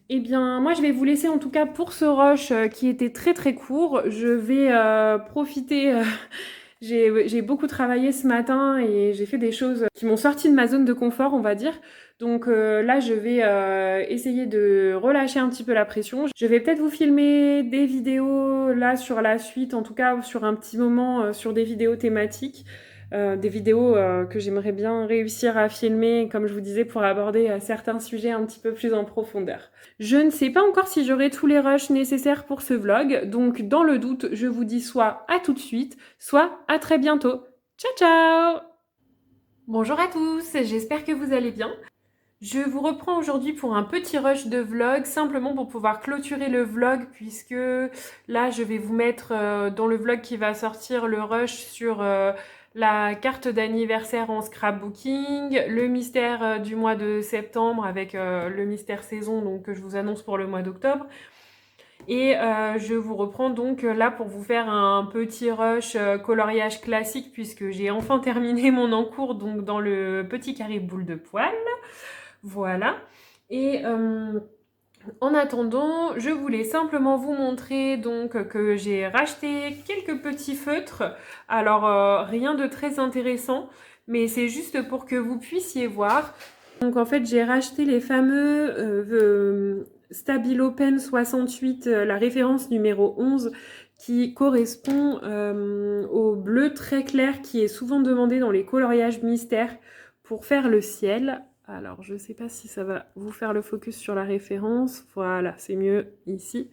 Eh bien, moi, je vais vous laisser en tout cas pour ce rush qui était très court. Je vais profiter. J'ai beaucoup travaillé ce matin et j'ai fait des choses qui m'ont sorti de ma zone de confort, on va dire. Donc là, je vais essayer de relâcher un petit peu la pression. Je vais peut-être vous filmer des vidéos là sur la suite, en tout cas sur un petit moment, sur des vidéos thématiques. Des vidéos que j'aimerais bien réussir à filmer, comme je vous disais, pour aborder certains sujets un petit peu plus en profondeur. Je ne sais pas encore si j'aurai tous les rushs nécessaires pour ce vlog, donc dans le doute, je vous dis soit à tout de suite, soit à très bientôt. Ciao ciao! Bonjour à tous, j'espère que vous allez bien. Je vous reprends aujourd'hui pour un petit rush de vlog, simplement pour pouvoir clôturer le vlog, puisque là je vais vous mettre dans le vlog qui va sortir le rush sur la carte d'anniversaire en scrapbooking, le mystère du mois de septembre avec le mystère saison donc, que je vous annonce pour le mois d'octobre. Et je vous reprends donc là pour vous faire un petit rush coloriage classique puisque j'ai enfin terminé mon encours donc dans le petit carré boule de poil. Voilà. Et en attendant, je voulais simplement vous montrer donc que j'ai racheté quelques petits feutres. Alors rien de très intéressant, mais c'est juste pour que vous puissiez voir. Donc en fait, j'ai racheté les fameux Stabilo Pen 68, la référence numéro 11, qui correspond au bleu très clair qui est souvent demandé dans les coloriages mystères pour faire le ciel. Alors, je ne sais pas si ça va vous faire le focus sur la référence. Voilà, c'est mieux ici.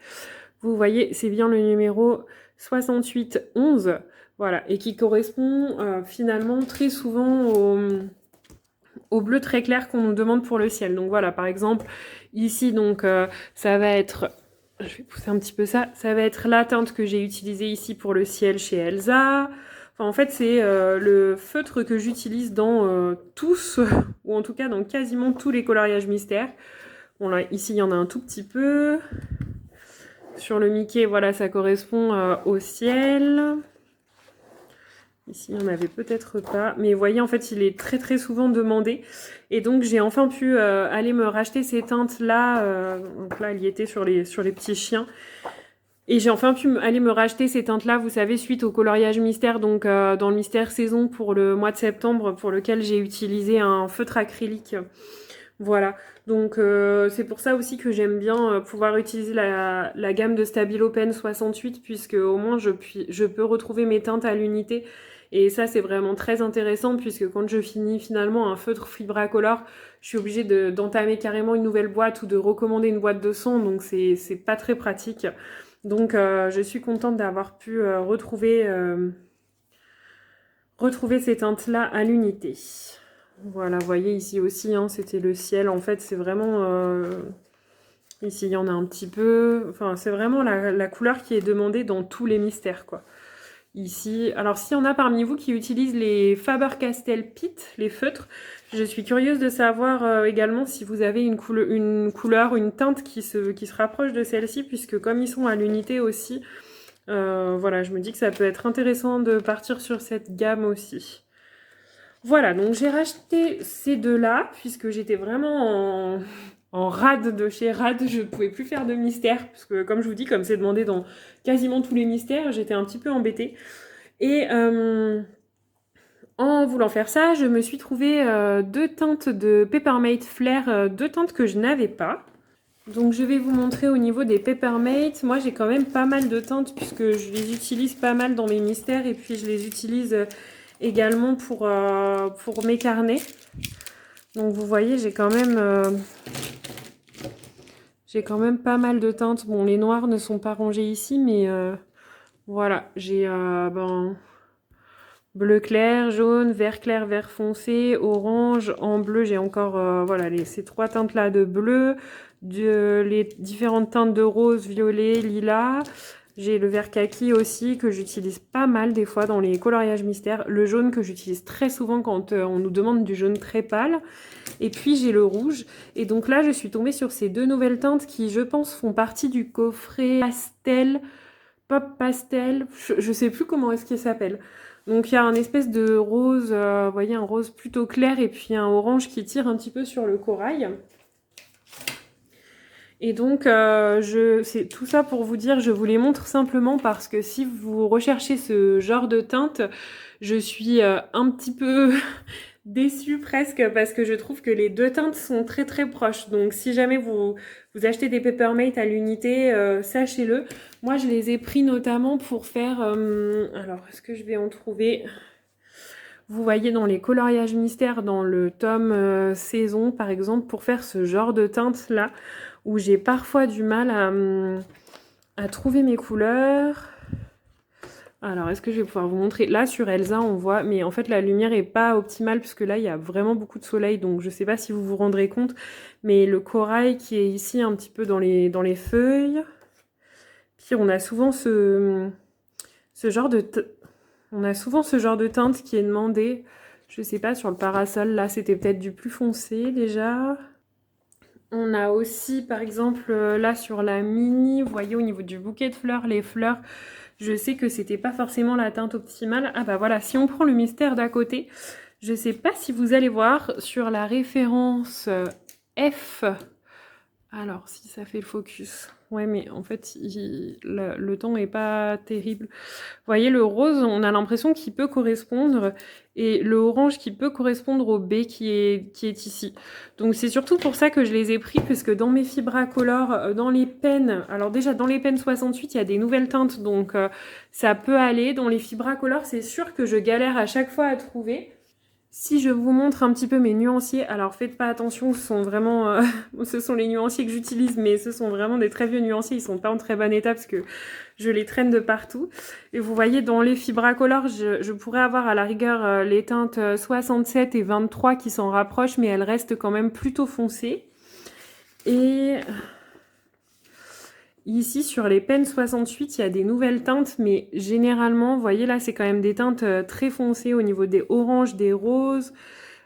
Vous voyez, c'est bien le numéro 6811. Voilà, et qui correspond finalement très souvent au bleu très clair qu'on nous demande pour le ciel. Donc voilà, par exemple, ici, donc ça va être... Je vais pousser un petit peu ça. Ça va être la teinte que j'ai utilisée ici pour le ciel chez Elsa. Enfin, en fait, c'est le feutre que j'utilise dans tous, ou en tout cas dans quasiment tous les coloriages mystères. Bon là, ici, il y en a un tout petit peu. Sur le Mickey, voilà, ça correspond au ciel. Ici, il n'y en avait peut-être pas. Mais vous voyez, en fait, il est très très souvent demandé. Et donc, j'ai enfin pu aller me racheter ces teintes-là. Donc là, il y était sur les petits chiens. Et j'ai enfin pu aller me racheter ces teintes-là, vous savez, suite au coloriage mystère, donc dans le mystère saison pour le mois de septembre, pour lequel j'ai utilisé un feutre acrylique. Voilà, donc c'est pour ça aussi que j'aime bien pouvoir utiliser la gamme de Stabilo Pen 68, puisque au moins je peux retrouver mes teintes à l'unité. Et ça, c'est vraiment très intéressant, puisque quand je finis finalement un feutre Fibracolor, je suis obligée d'entamer carrément une nouvelle boîte ou de recommander une boîte de son, donc c'est pas très pratique. Donc je suis contente d'avoir pu retrouver ces teintes-là à l'unité. Voilà, vous voyez ici aussi, hein, c'était le ciel. En fait, c'est vraiment... ici, il y en a un petit peu. Enfin, c'est vraiment la couleur qui est demandée dans tous les mystères, quoi. Ici, alors s'il y en a parmi vous qui utilisent les Faber-Castell Pitt, les feutres, je suis curieuse de savoir également si vous avez une couleur, une teinte qui se rapproche de celle-ci, puisque comme ils sont à l'unité aussi, voilà, je me dis que ça peut être intéressant de partir sur cette gamme aussi. Voilà, donc j'ai racheté ces deux-là, puisque j'étais vraiment en rade de chez rade, je ne pouvais plus faire de mystère, parce que comme je vous dis, comme c'est demandé dans quasiment tous les mystères, j'étais un petit peu embêtée. Et en voulant faire ça, je me suis trouvé deux teintes de Peppermate Flair, deux teintes que je n'avais pas. Donc je vais vous montrer au niveau des Peppermate. Moi j'ai quand même pas mal de teintes puisque je les utilise pas mal dans mes mystères et puis je les utilise également pour mes carnets. Donc vous voyez j'ai quand même pas mal de teintes. Bon, les noirs ne sont pas rangés ici, mais voilà, j'ai bleu clair, jaune, vert clair, vert foncé, orange. En bleu, j'ai encore voilà, ces trois teintes-là de bleu, les différentes teintes de rose, violet, lilas. J'ai le vert kaki aussi que j'utilise pas mal des fois dans les coloriages mystères. Le jaune que j'utilise très souvent quand on nous demande du jaune très pâle. Et puis j'ai le rouge. Et donc là, je suis tombée sur ces deux nouvelles teintes qui, je pense, font partie du coffret pastel, pop pastel. Je sais plus comment est-ce qu'il s'appelle. Donc il y a un espèce de rose, vous voyez, un rose plutôt clair et puis un orange qui tire un petit peu sur le corail. Et donc, c'est tout ça pour vous dire, je vous les montre simplement parce que si vous recherchez ce genre de teinte, je suis un petit peu déçue presque parce que je trouve que les deux teintes sont très très proches. Donc si jamais vous achetez des Peppermate à l'unité, sachez-le. Moi, je les ai pris notamment pour faire... alors, est-ce que je vais en trouver ? Vous voyez dans les coloriages mystères, dans le tome saison par exemple, pour faire ce genre de teinte-là, où j'ai parfois du mal à trouver mes couleurs. Alors, est-ce que je vais pouvoir vous montrer? Là, sur Elsa, on voit, mais en fait, la lumière est pas optimale, puisque là, il y a vraiment beaucoup de soleil, donc je sais pas si vous vous rendrez compte, mais le corail qui est ici, un petit peu dans les feuilles. Puis, on a souvent ce genre de... On a souvent ce genre de teinte qui est demandé. Je sais pas, sur le parasol, là, c'était peut-être du plus foncé déjà. On a aussi, par exemple, là, sur la mini, vous voyez, au niveau du bouquet de fleurs, les fleurs, je sais que c'était pas forcément la teinte optimale. Ah bah voilà, si on prend le mystère d'à côté, je sais pas si vous allez voir sur la référence F. Alors, si ça fait le focus. Ouais, mais en fait, le temps est pas terrible. Vous voyez, le rose, on a l'impression qu'il peut correspondre, et le orange qui peut correspondre au B qui est ici. Donc c'est surtout pour ça que je les ai pris, puisque dans mes Fibracolor, dans les pennes, alors déjà dans les pennes 68, il y a des nouvelles teintes, donc ça peut aller. Dans les Fibracolor, c'est sûr que je galère à chaque fois à trouver. Si je vous montre un petit peu mes nuanciers, alors faites pas attention, ce sont vraiment, ce sont les nuanciers que j'utilise, mais ce sont vraiment des très vieux nuanciers, ils sont pas en très bon état parce que je les traîne de partout. Et vous voyez, dans les Fibracolor, je pourrais avoir à la rigueur les teintes 67 et 23 qui s'en rapprochent, mais elles restent quand même plutôt foncées. Et ici, sur les pennes 68, il y a des nouvelles teintes, mais généralement, vous voyez là, c'est quand même des teintes très foncées au niveau des oranges, des roses.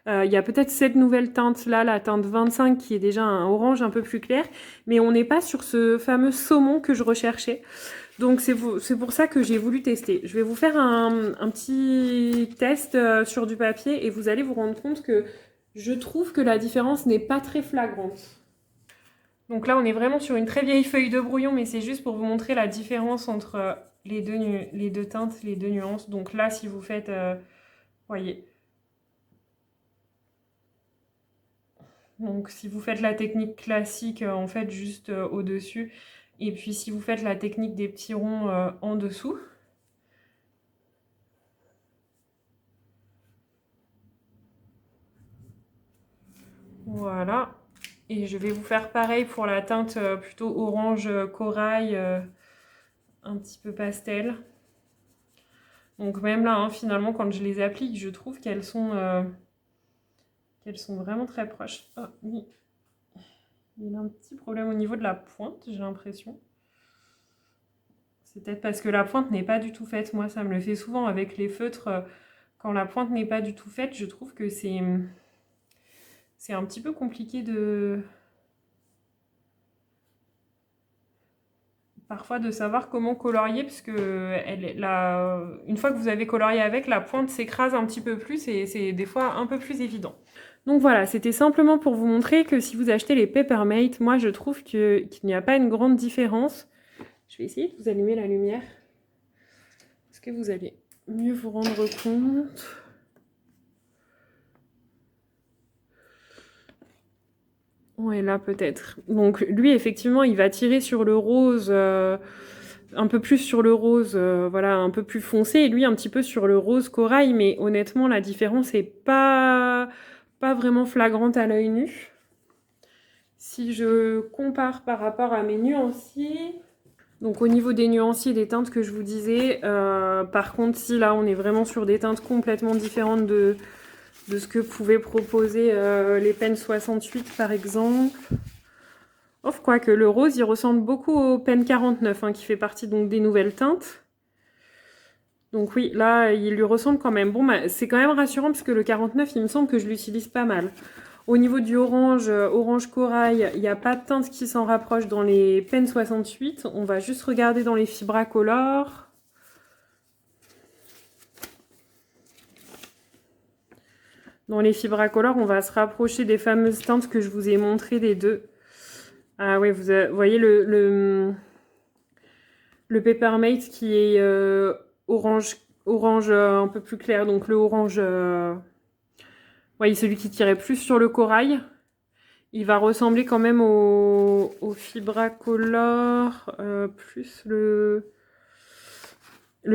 Il y a peut-être cette nouvelle teinte là, la teinte 25, qui est déjà un orange un peu plus clair, mais on n'est pas sur ce fameux saumon que je recherchais. Donc c'est pour ça que j'ai voulu tester. Je vais vous faire un petit test sur du papier et vous allez vous rendre compte que je trouve que la différence n'est pas très flagrante. Donc là, on est vraiment sur une très vieille feuille de brouillon, mais c'est juste pour vous montrer la différence entre les deux teintes, les deux nuances. Donc là, si vous faites, voyez. Donc si vous faites la technique classique, en fait, juste au-dessus, et puis si vous faites la technique des petits ronds en dessous. Voilà. Et je vais vous faire pareil pour la teinte plutôt orange corail, un petit peu pastel. Donc même là, hein, finalement, quand je les applique, je trouve qu'elles sont vraiment très proches. Oh oui, il y a un petit problème au niveau de la pointe, j'ai l'impression. C'est peut-être parce que la pointe n'est pas du tout faite. Moi, ça me le fait souvent avec les feutres. Quand la pointe n'est pas du tout faite, je trouve que c'est un petit peu compliqué de... Parfois de savoir comment colorier, parce que une fois que vous avez colorié avec, la pointe s'écrase un petit peu plus et c'est des fois un peu plus évident. Donc voilà, c'était simplement pour vous montrer que si vous achetez les Papermate, moi je trouve qu'il n'y a pas une grande différence. Je vais essayer de vous allumer la lumière. Est-ce que vous allez mieux vous rendre compte ? Ouais, là peut-être. Donc lui, effectivement, il va tirer sur le rose, un peu plus sur le rose, voilà, un peu plus foncé, et lui un petit peu sur le rose corail, mais honnêtement, la différence est pas vraiment flagrante à l'œil nu. Si je compare par rapport à mes nuanciers, donc au niveau des nuanciers, des teintes que je vous disais, par contre, si là on est vraiment sur des teintes complètement différentes de ce que pouvaient proposer les pennes 68 par exemple. Off, quoique le rose, il ressemble beaucoup aux pennes 49, hein, qui fait partie donc des nouvelles teintes. Donc oui, là, il lui ressemble quand même. Bon, bah, c'est quand même rassurant parce que le 49, il me semble que je l'utilise pas mal. Au niveau du orange, orange corail, il n'y a pas de teinte qui s'en rapproche dans les pennes 68. On va juste regarder dans les Fibracolor. Dans les Fibracolor, on va se rapprocher des fameuses teintes que je vous ai montrées des deux. Ah oui, vous voyez le Papermate qui est orange un peu plus clair. Donc le orange, voyez, celui qui tirait plus sur le corail. Il va ressembler quand même au Fibracolor, plus le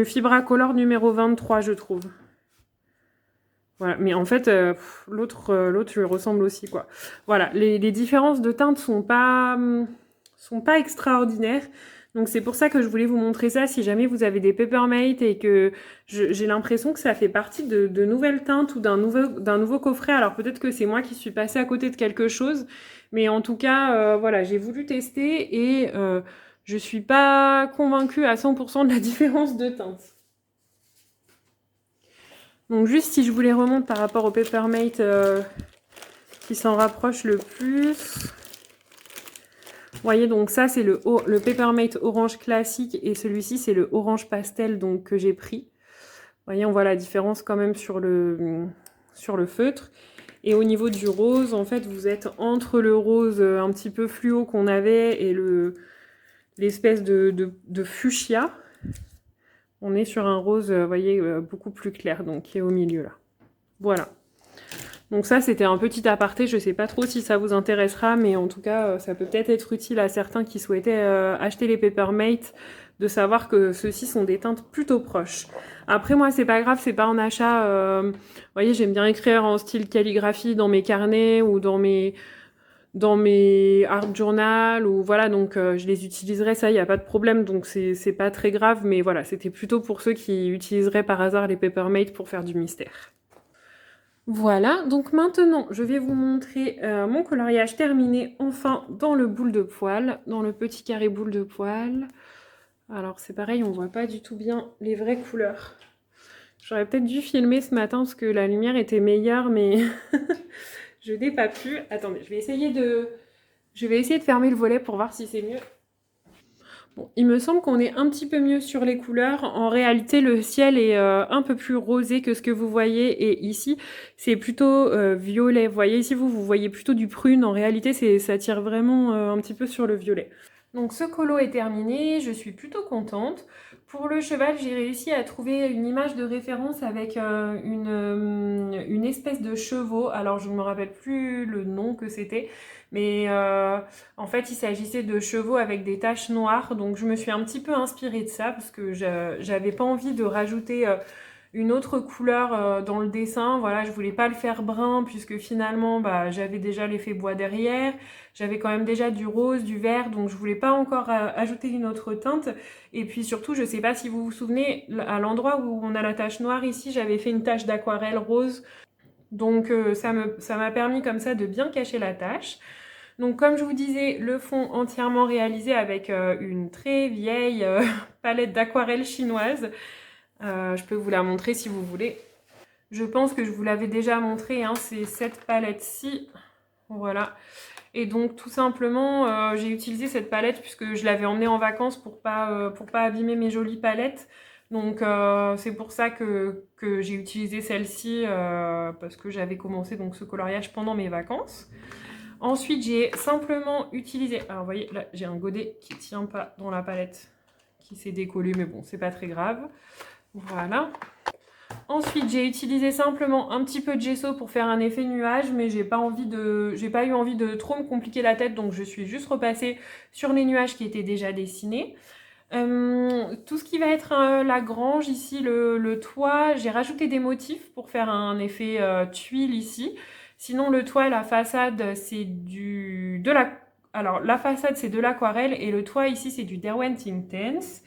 Fibracolor numéro 23, je trouve. Voilà, mais en fait, l'autre lui ressemble aussi, quoi. Voilà, les différences de teintes sont pas extraordinaires. Donc c'est pour ça que je voulais vous montrer ça, si jamais vous avez des Papermate et que j'ai l'impression que ça fait partie de nouvelles teintes ou d'un nouveau coffret. Alors peut-être que c'est moi qui suis passée à côté de quelque chose, mais en tout cas, voilà, j'ai voulu tester et je suis pas convaincue à 100% de la différence de teinte. Donc juste si je vous les remonte par rapport au Peppermate qui s'en rapproche le plus. Vous voyez, donc ça c'est le Peppermate orange classique et celui-ci c'est le orange pastel donc, que j'ai pris. Vous voyez, on voit la différence quand même sur le feutre. Et au niveau du rose, en fait, vous êtes entre le rose un petit peu fluo qu'on avait et l'espèce de fuchsia. On est sur un rose, vous voyez, beaucoup plus clair, donc qui est au milieu là. Voilà. Donc ça, c'était un petit aparté. Je ne sais pas trop si ça vous intéressera, mais en tout cas, ça peut peut-être être utile à certains qui souhaitaient acheter les Peppermate, de savoir que ceux-ci sont des teintes plutôt proches. Après, moi, c'est pas grave, c'est pas en achat. Vous voyez, j'aime bien écrire en style calligraphie dans mes carnets ou dans mes art journal, ou voilà, donc je les utiliserai, ça, il n'y a pas de problème, donc c'est pas très grave, mais voilà, c'était plutôt pour ceux qui utiliseraient par hasard les Peppermate pour faire du mystère. Voilà, donc maintenant, je vais vous montrer mon coloriage terminé, enfin, dans le boule de poil, dans le petit carré boule de poil. Alors, c'est pareil, on voit pas du tout bien les vraies couleurs. J'aurais peut-être dû filmer ce matin parce que la lumière était meilleure, mais je n'ai pas pu. Attendez, je vais essayer de fermer le volet pour voir si c'est mieux. Bon, il me semble qu'on est un petit peu mieux sur les couleurs. En réalité, le ciel est un peu plus rosé que ce que vous voyez. Et ici, c'est plutôt violet. Vous voyez, ici, vous voyez plutôt du prune. En réalité, ça tire vraiment un petit peu sur le violet. Donc ce colo est terminé, je suis plutôt contente. Pour le cheval, j'ai réussi à trouver une image de référence avec une espèce de chevaux. Alors je ne me rappelle plus le nom que c'était, mais en fait il s'agissait de chevaux avec des taches noires. Donc je me suis un petit peu inspirée de ça parce que j'avais pas envie de rajouter une autre couleur dans le dessin. Voilà, je voulais pas le faire brun puisque finalement bah, j'avais déjà l'effet bois derrière. J'avais quand même déjà du rose, du vert, donc je voulais pas encore ajouter une autre teinte. Et puis surtout, je sais pas si vous vous souvenez, à l'endroit où on a la tache noire ici, j'avais fait une tache d'aquarelle rose. Donc ça m'a permis comme ça de bien cacher la tache. Donc comme je vous disais, le fond entièrement réalisé avec une très vieille palette d'aquarelle chinoise. Je peux vous la montrer si vous voulez. Je pense que je vous l'avais déjà montré, hein, c'est cette palette-ci. Voilà. Et donc tout simplement, j'ai utilisé cette palette puisque je l'avais emmenée en vacances pour pas abîmer mes jolies palettes. Donc c'est pour ça que j'ai utilisé celle-ci parce que j'avais commencé donc ce coloriage pendant mes vacances. Ensuite, j'ai simplement utilisé... Alors vous voyez, là j'ai un godet qui ne tient pas dans la palette, qui s'est décollé, mais bon, c'est pas très grave. Voilà. Ensuite, j'ai utilisé simplement un petit peu de gesso pour faire un effet nuage, mais j'ai pas eu envie de trop me compliquer la tête, donc je suis juste repassée sur les nuages qui étaient déjà dessinés. Tout ce qui va être la grange ici, le toit, j'ai rajouté des motifs pour faire un effet tuile ici. Sinon, le toit, la façade, c'est alors la façade c'est de l'aquarelle et le toit ici c'est du Derwent Intense.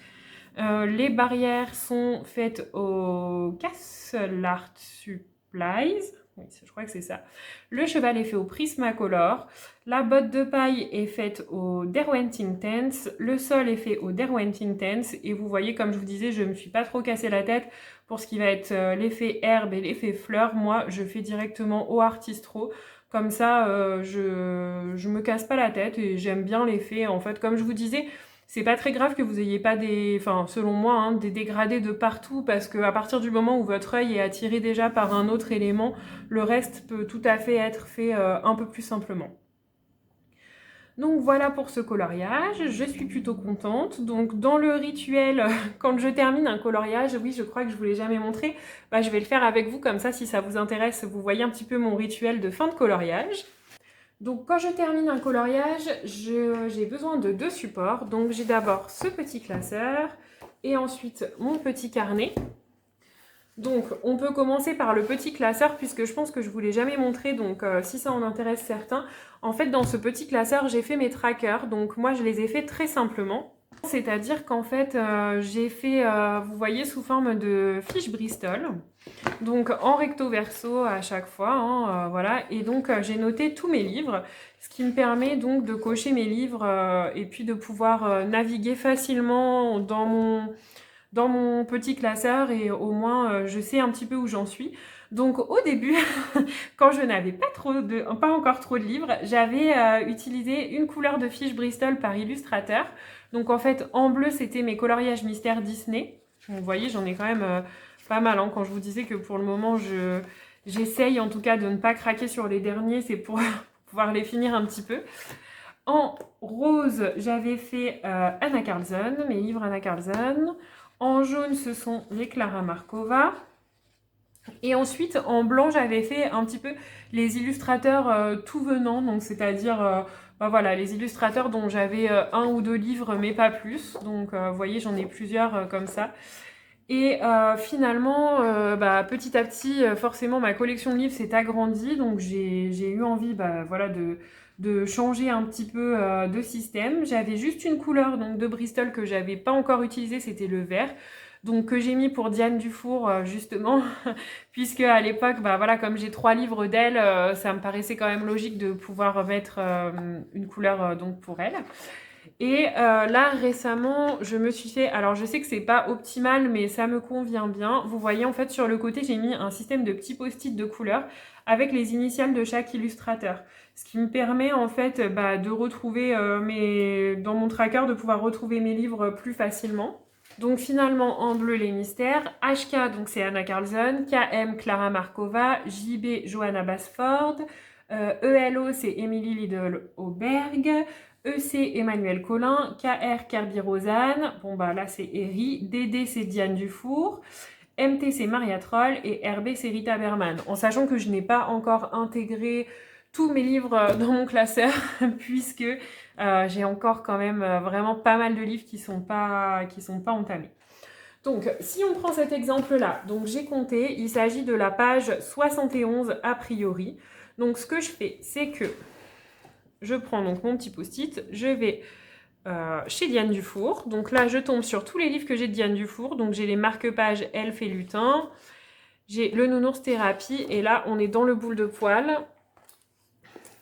Les barrières sont faites au Castle Art Supplies. Oui, je crois que c'est ça. Le cheval est fait au Prismacolor. La botte de paille est faite au Derwent Intense. Le sol est fait au Derwent Intense. Et vous voyez, comme je vous disais, je ne me suis pas trop cassé la tête pour ce qui va être l'effet herbe et l'effet fleur. Moi, je fais directement au Artistro. Comme ça, je me casse pas la tête et j'aime bien l'effet. En fait, comme je vous disais, c'est pas très grave que vous ayez pas selon moi, hein, des dégradés de partout parce qu'à partir du moment où votre œil est attiré déjà par un autre élément, le reste peut tout à fait être fait un peu plus simplement. Donc voilà pour ce coloriage, je suis plutôt contente. Donc dans le rituel, quand je termine un coloriage, oui je crois que je ne vous l'ai jamais montré, bah, je vais le faire avec vous comme ça si ça vous intéresse, vous voyez un petit peu mon rituel de fin de coloriage. Donc quand je termine un coloriage, j'ai besoin de 2 supports. Donc j'ai d'abord ce petit classeur et ensuite mon petit carnet. Donc on peut commencer par le petit classeur puisque je pense que je ne vous l'ai jamais montré, donc si ça en intéresse certains. En fait dans ce petit classeur j'ai fait mes trackers, donc moi je les ai fait très simplement. C'est-à-dire qu'en fait j'ai fait, vous voyez, sous forme de fiche Bristol. Donc en recto verso à chaque fois, hein, voilà. Et donc j'ai noté tous mes livres, ce qui me permet donc de cocher mes livres et puis de pouvoir naviguer facilement dans mon petit classeur et au moins je sais un petit peu où j'en suis. Donc au début, quand je n'avais pas encore trop de livres, j'avais utilisé une couleur de fiche Bristol par Illustrateur. Donc en fait, en bleu, c'était mes coloriages mystères Disney. Donc, vous voyez, j'en ai quand même pas mal. Hein. Quand je vous disais que pour le moment, j'essaye en tout cas de ne pas craquer sur les derniers, c'est pour pouvoir les finir un petit peu. En rose, j'avais fait Anna Carlson, mes livres Anna Carlson. En jaune, ce sont les Clara Markova. Et ensuite, en blanc, j'avais fait un petit peu les illustrateurs tout venant, donc c'est-à-dire voilà, les illustrateurs dont j'avais un ou deux livres, mais pas plus. Donc, vous voyez, j'en ai plusieurs comme ça. Et finalement, petit à petit, forcément, ma collection de livres s'est agrandie, donc j'ai eu envie voilà, de changer un petit peu de système. J'avais juste une couleur donc, de Bristol que j'avais pas encore utilisée, c'était le vert. Donc que j'ai mis pour Diane Dufour justement, puisque à l'époque, voilà, comme j'ai 3 livres d'elle, ça me paraissait quand même logique de pouvoir mettre une couleur donc pour elle. Et là récemment, je me suis fait, alors je sais que c'est pas optimal, mais ça me convient bien. Vous voyez en fait sur le côté, j'ai mis un système de petits post-it de couleurs avec les initiales de chaque illustrateur. Ce qui me permet en fait de retrouver dans mon tracker, de pouvoir retrouver mes livres plus facilement. Donc finalement en bleu les mystères, HK donc c'est Anna Carlson, KM Clara Markova, JB Johanna Basford, ELO c'est Emily Lidl Auberg, EC Emmanuel Collin, KR Kirby Rosanne, bon là c'est Eri, DD c'est Diane Dufour, MT c'est Maria Troll et RB c'est Rita Berman. En sachant que je n'ai pas encore intégré tous mes livres dans mon classeur puisque j'ai encore quand même vraiment pas mal de livres qui sont pas entamés. Donc, si on prend cet exemple-là, donc j'ai compté, il s'agit de la page 71 a priori. Donc, ce que je fais, c'est que je prends donc mon petit post-it, je vais chez Diane Dufour. Donc là, je tombe sur tous les livres que j'ai de Diane Dufour. Donc, j'ai les marque-pages Elf et Lutin, j'ai le Nounours Thérapie, et là, on est dans le boule de poil.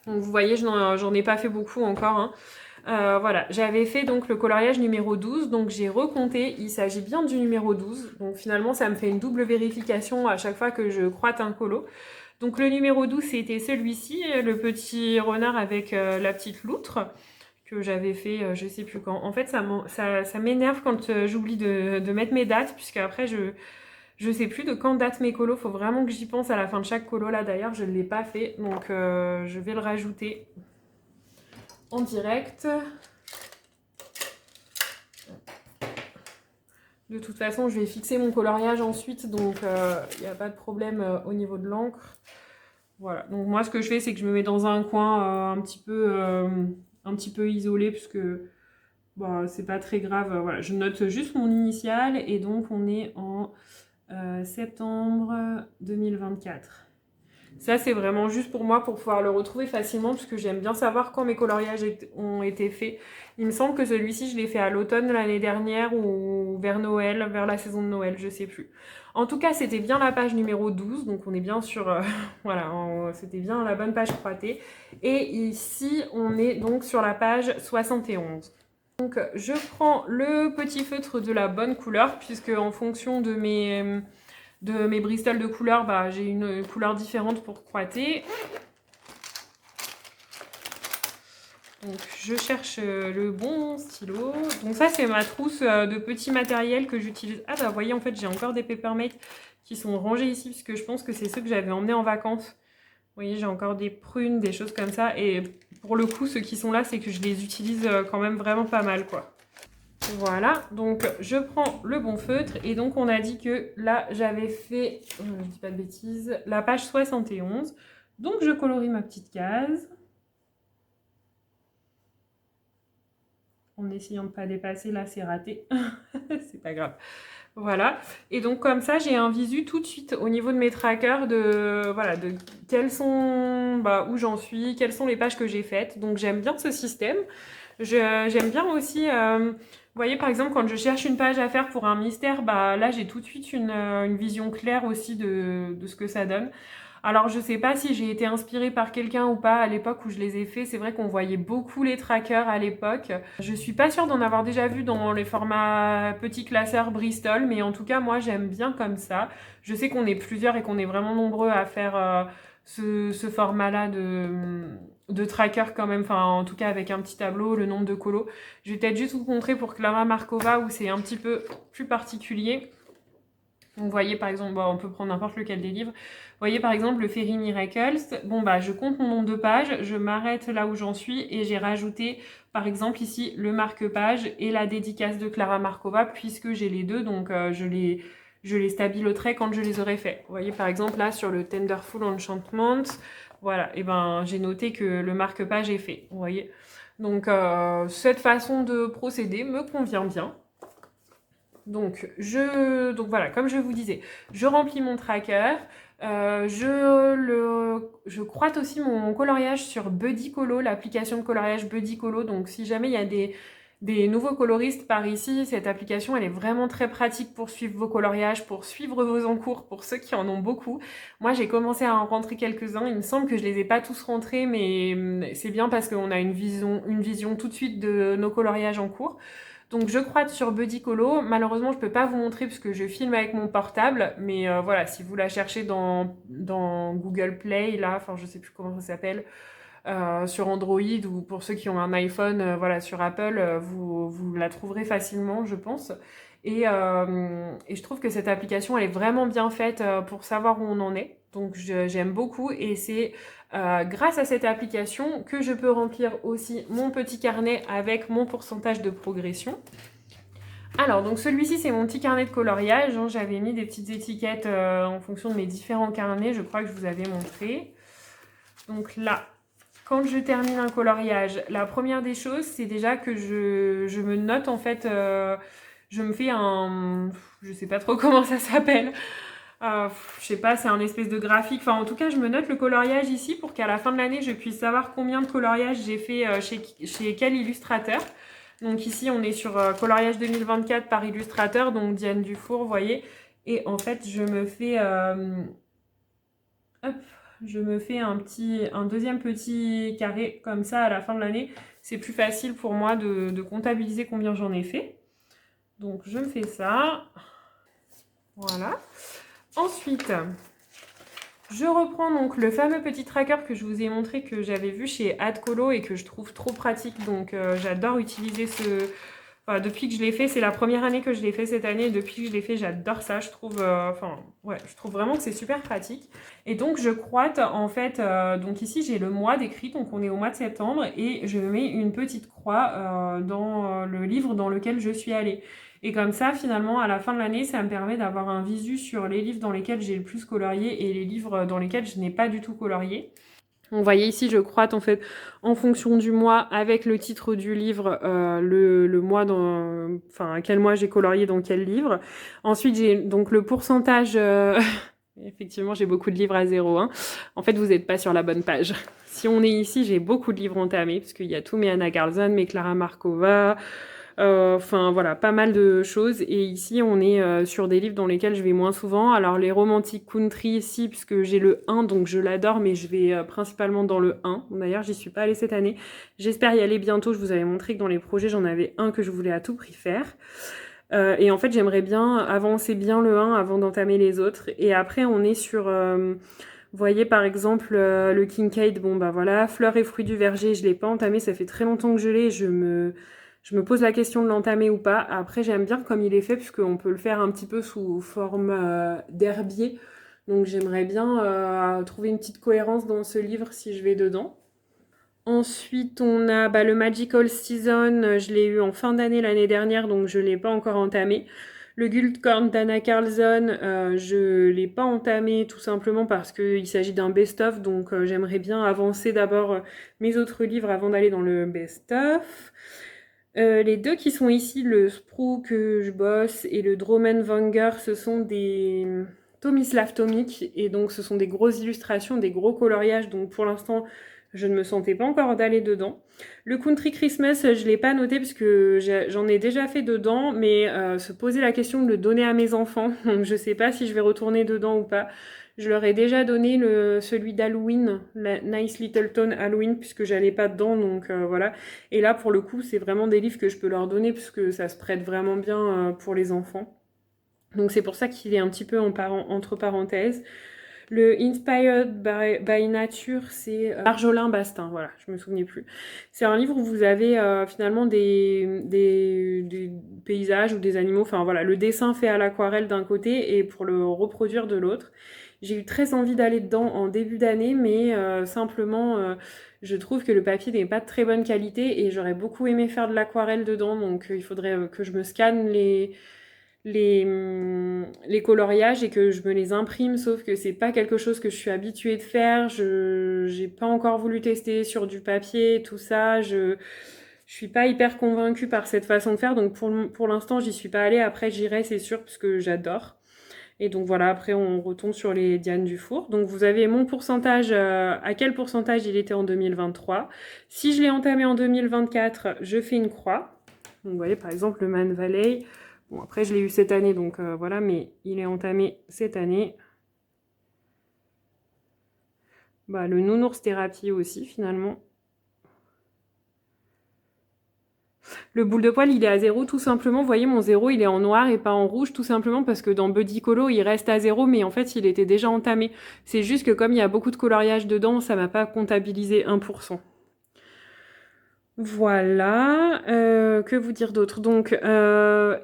Donc vous voyez, j'en ai pas fait beaucoup encore. Hein. Voilà, j'avais fait donc le coloriage numéro 12, donc j'ai recompté, il s'agit bien du numéro 12. Donc finalement, ça me fait une double vérification à chaque fois que je croite un colo. Donc le numéro 12, c'était celui-ci, le petit renard avec la petite loutre, que j'avais fait je sais plus quand. En fait, ça m'énerve quand j'oublie de mettre mes dates, puisque après je sais plus de quand date mes colos, faut vraiment que j'y pense à la fin de chaque colo. Là d'ailleurs, je ne l'ai pas fait, donc je vais le rajouter en direct. De toute façon, je vais fixer mon coloriage ensuite, donc il n'y a pas de problème au niveau de l'encre. Voilà, donc moi ce que je fais, c'est que je me mets dans un coin un petit peu isolé, puisque c'est pas très grave. Voilà, je note juste mon initiale, et donc on est en septembre 2024. Ça, c'est vraiment juste pour moi, pour pouvoir le retrouver facilement, parce que j'aime bien savoir quand mes coloriages ont été faits. Il me semble que celui-ci, je l'ai fait à l'automne l'année dernière, ou vers Noël, vers la saison de Noël, je sais plus. En tout cas, c'était bien la page numéro 12, donc on est bien sur... voilà, c'était bien la bonne page croitée. Et ici, on est donc sur la page 71. Donc, je prends le petit feutre de la bonne couleur, puisque en fonction de mes Bristol de couleur, j'ai une couleur différente pour croiter. Donc, je cherche le bon stylo. Donc ça, c'est ma trousse de petits matériels que j'utilise. Ah vous voyez, en fait, j'ai encore des Papermate qui sont rangés ici, puisque je pense que c'est ceux que j'avais emmenés en vacances. Vous voyez, j'ai encore des prunes, des choses comme ça. Et pour le coup, ceux qui sont là, c'est que je les utilise quand même vraiment pas mal, quoi. Voilà, donc je prends le bon feutre, et donc on a dit que là j'avais fait, je dis pas de bêtises, la page 71. Donc je colorie ma petite case en essayant de ne pas dépasser. Là c'est raté, c'est pas grave. Voilà, et donc comme ça j'ai un visu tout de suite au niveau de mes trackers de quels sont, où j'en suis, quelles sont les pages que j'ai faites. Donc j'aime bien ce système. J'aime bien aussi, vous voyez par exemple quand je cherche une page à faire pour un mystère, là j'ai tout de suite une vision claire aussi de ce que ça donne. Alors je sais pas si j'ai été inspirée par quelqu'un ou pas à l'époque où je les ai faits. C'est vrai qu'on voyait beaucoup les trackers à l'époque. Je suis pas sûre d'en avoir déjà vu dans les formats petits classeurs Bristol, mais en tout cas moi j'aime bien comme ça. Je sais qu'on est plusieurs et qu'on est vraiment nombreux à faire ce format-là de tracker quand même, enfin en tout cas avec un petit tableau, le nombre de colos. Je vais peut-être juste vous montrer pour Clara Markova où c'est un petit peu plus particulier. Donc, vous voyez par exemple, bon, on peut prendre n'importe lequel des livres. Vous voyez par exemple le Fairy Miracles. Bon bah je compte mon nombre de pages, je m'arrête là où j'en suis et j'ai rajouté par exemple ici le marque-page et la dédicace de Clara Markova puisque j'ai les deux, donc je les stabiloterai quand je les aurai faits. Vous voyez par exemple là sur le Tenderful Enchantment, voilà, et ben j'ai noté que le marque-page est fait, vous voyez. Donc cette façon de procéder me convient bien. Donc voilà, comme je vous disais, je remplis mon tracker, je croite aussi mon coloriage sur Buddy Colo, l'application de coloriage Buddy Colo. Donc si jamais il y a des nouveaux coloristes par ici, cette application elle est vraiment très pratique pour suivre vos coloriages, pour suivre vos encours, pour ceux qui en ont beaucoup. Moi j'ai commencé à en rentrer quelques-uns, il me semble que je les ai pas tous rentrés, mais c'est bien parce qu'on a une vision tout de suite de nos coloriages en cours. Donc je croite sur Buddy Colo. Malheureusement, je peux pas vous montrer puisque je filme avec mon portable. Mais voilà, si vous la cherchez dans Google Play, là, enfin je sais plus comment ça s'appelle, sur Android ou pour ceux qui ont un iPhone, voilà, sur Apple, vous la trouverez facilement, je pense. Et je trouve que cette application, elle est vraiment bien faite pour savoir où on en est. Donc j'aime beaucoup et c'est grâce à cette application que je peux remplir aussi mon petit carnet avec mon pourcentage de progression. Alors, donc celui-ci, c'est mon petit carnet de coloriage. Hein. J'avais mis des petites étiquettes en fonction de mes différents carnets. Je crois que je vous avais montré. Donc là, quand je termine un coloriage, la première des choses, c'est déjà que je me note en fait... je me fais je sais pas trop comment ça s'appelle. Je sais pas, c'est un espèce de graphique. Enfin, en tout cas, je me note le coloriage ici pour qu'à la fin de l'année, je puisse savoir combien de coloriage j'ai fait chez quel illustrateur. Donc ici, on est sur coloriage 2024 par illustrateur, donc Diane Dufour, vous voyez. Et en fait, je me fais un deuxième petit carré comme ça à la fin de l'année. C'est plus facile pour moi de comptabiliser combien j'en ai fait. Donc je me fais ça. Voilà. Ensuite, je reprends donc le fameux petit tracker que je vous ai montré que j'avais vu chez AdColo et que je trouve trop pratique. Donc j'adore utiliser ce... Enfin, depuis que je l'ai fait, c'est la première année que je l'ai fait cette année. Et depuis que je l'ai fait, j'adore ça. Je trouve, je trouve vraiment que c'est super pratique. Et donc je croite en fait. Donc ici j'ai le mois décrit, donc on est au mois de septembre et je mets une petite croix dans le livre dans lequel je suis allée. Et comme ça, finalement, à la fin de l'année, ça me permet d'avoir un visu sur les livres dans lesquels j'ai le plus colorié et les livres dans lesquels je n'ai pas du tout colorié. Vous voyez ici, je croite en fait en fonction du mois avec le titre du livre, le mois à quel mois j'ai colorié dans quel livre. Ensuite, j'ai donc le pourcentage. Effectivement, j'ai beaucoup de livres à 0. Hein. En fait, vous n'êtes pas sur la bonne page. Si on est ici, j'ai beaucoup de livres entamés parce qu'il y a tous mes Anna Carlson, mes Clara Markova. Voilà, pas mal de choses. Et ici, on est sur des livres dans lesquels je vais moins souvent. Alors, les romantiques country ici, puisque j'ai le 1, donc je l'adore, mais je vais principalement dans le 1. D'ailleurs, j'y suis pas allée cette année. J'espère y aller bientôt. Je vous avais montré que dans les projets, j'en avais un que je voulais à tout prix faire. Et en fait, j'aimerais bien avancer bien le 1 avant d'entamer les autres. Et après, on est sur... vous voyez par exemple le Kincaid, bon bah voilà, Fleurs et fruits du verger, je l'ai pas entamé, ça fait très longtemps que je l'ai, je me pose la question de l'entamer ou pas. Après, j'aime bien comme il est fait, puisqu'on peut le faire un petit peu sous forme d'herbier. Donc, j'aimerais bien trouver une petite cohérence dans ce livre si je vais dedans. Ensuite, on a le Magical Season. Je l'ai eu en fin d'année l'année dernière, donc je ne l'ai pas encore entamé. Le Guldkorn d'Anna Carlson, je ne l'ai pas entamé tout simplement parce qu'il s'agit d'un best-of. Donc, j'aimerais bien avancer d'abord mes autres livres avant d'aller dans le best-of. Les deux qui sont ici, le Sprue que je bosse et le Dromenwanger, ce sont des Tomislav Tomic et donc ce sont des grosses illustrations, des gros coloriages, donc pour l'instant je ne me sentais pas encore d'aller dedans. Le Country Christmas, je ne l'ai pas noté parce que j'en ai déjà fait dedans, mais se poser la question de le donner à mes enfants, donc je ne sais pas si je vais retourner dedans ou pas. Je leur ai déjà donné celui d'Halloween, la Nice Little Tone Halloween, puisque j'allais pas dedans, donc voilà. Et là, pour le coup, c'est vraiment des livres que je peux leur donner, puisque ça se prête vraiment bien pour les enfants. Donc c'est pour ça qu'il est un petit peu entre parenthèses. Le Inspired by Nature, c'est Marjolin Bastin, voilà, je me souvenais plus. C'est un livre où vous avez finalement des paysages ou des animaux, enfin voilà, le dessin fait à l'aquarelle d'un côté et pour le reproduire de l'autre. J'ai eu très envie d'aller dedans en début d'année, mais simplement, je trouve que le papier n'est pas de très bonne qualité et j'aurais beaucoup aimé faire de l'aquarelle dedans, donc il faudrait que je me scanne les coloriages et que je me les imprime, sauf que c'est pas quelque chose que je suis habituée de faire. J'ai pas encore voulu tester sur du papier, tout ça. Je suis pas hyper convaincue par cette façon de faire, donc pour l'instant j'y suis pas allée. Après j'irai, c'est sûr, parce que j'adore. Et donc voilà, après on retombe sur les Diane Dufour. Donc vous avez mon pourcentage, à quel pourcentage il était en 2023. Si je l'ai entamé en 2024, je fais une croix. Donc vous voyez par exemple le Man Valley. Bon, après, je l'ai eu cette année, donc voilà, mais il est entamé cette année. Bah, le nounours thérapie aussi, finalement. Le boule de poil, il est à 0, tout simplement. Vous voyez, mon 0, il est en noir et pas en rouge, tout simplement parce que dans Buddy Colo, il reste à 0, mais en fait, il était déjà entamé. C'est juste que comme il y a beaucoup de coloriage dedans, ça m'a pas comptabilisé 1%. Voilà, que vous dire d'autre? Donc,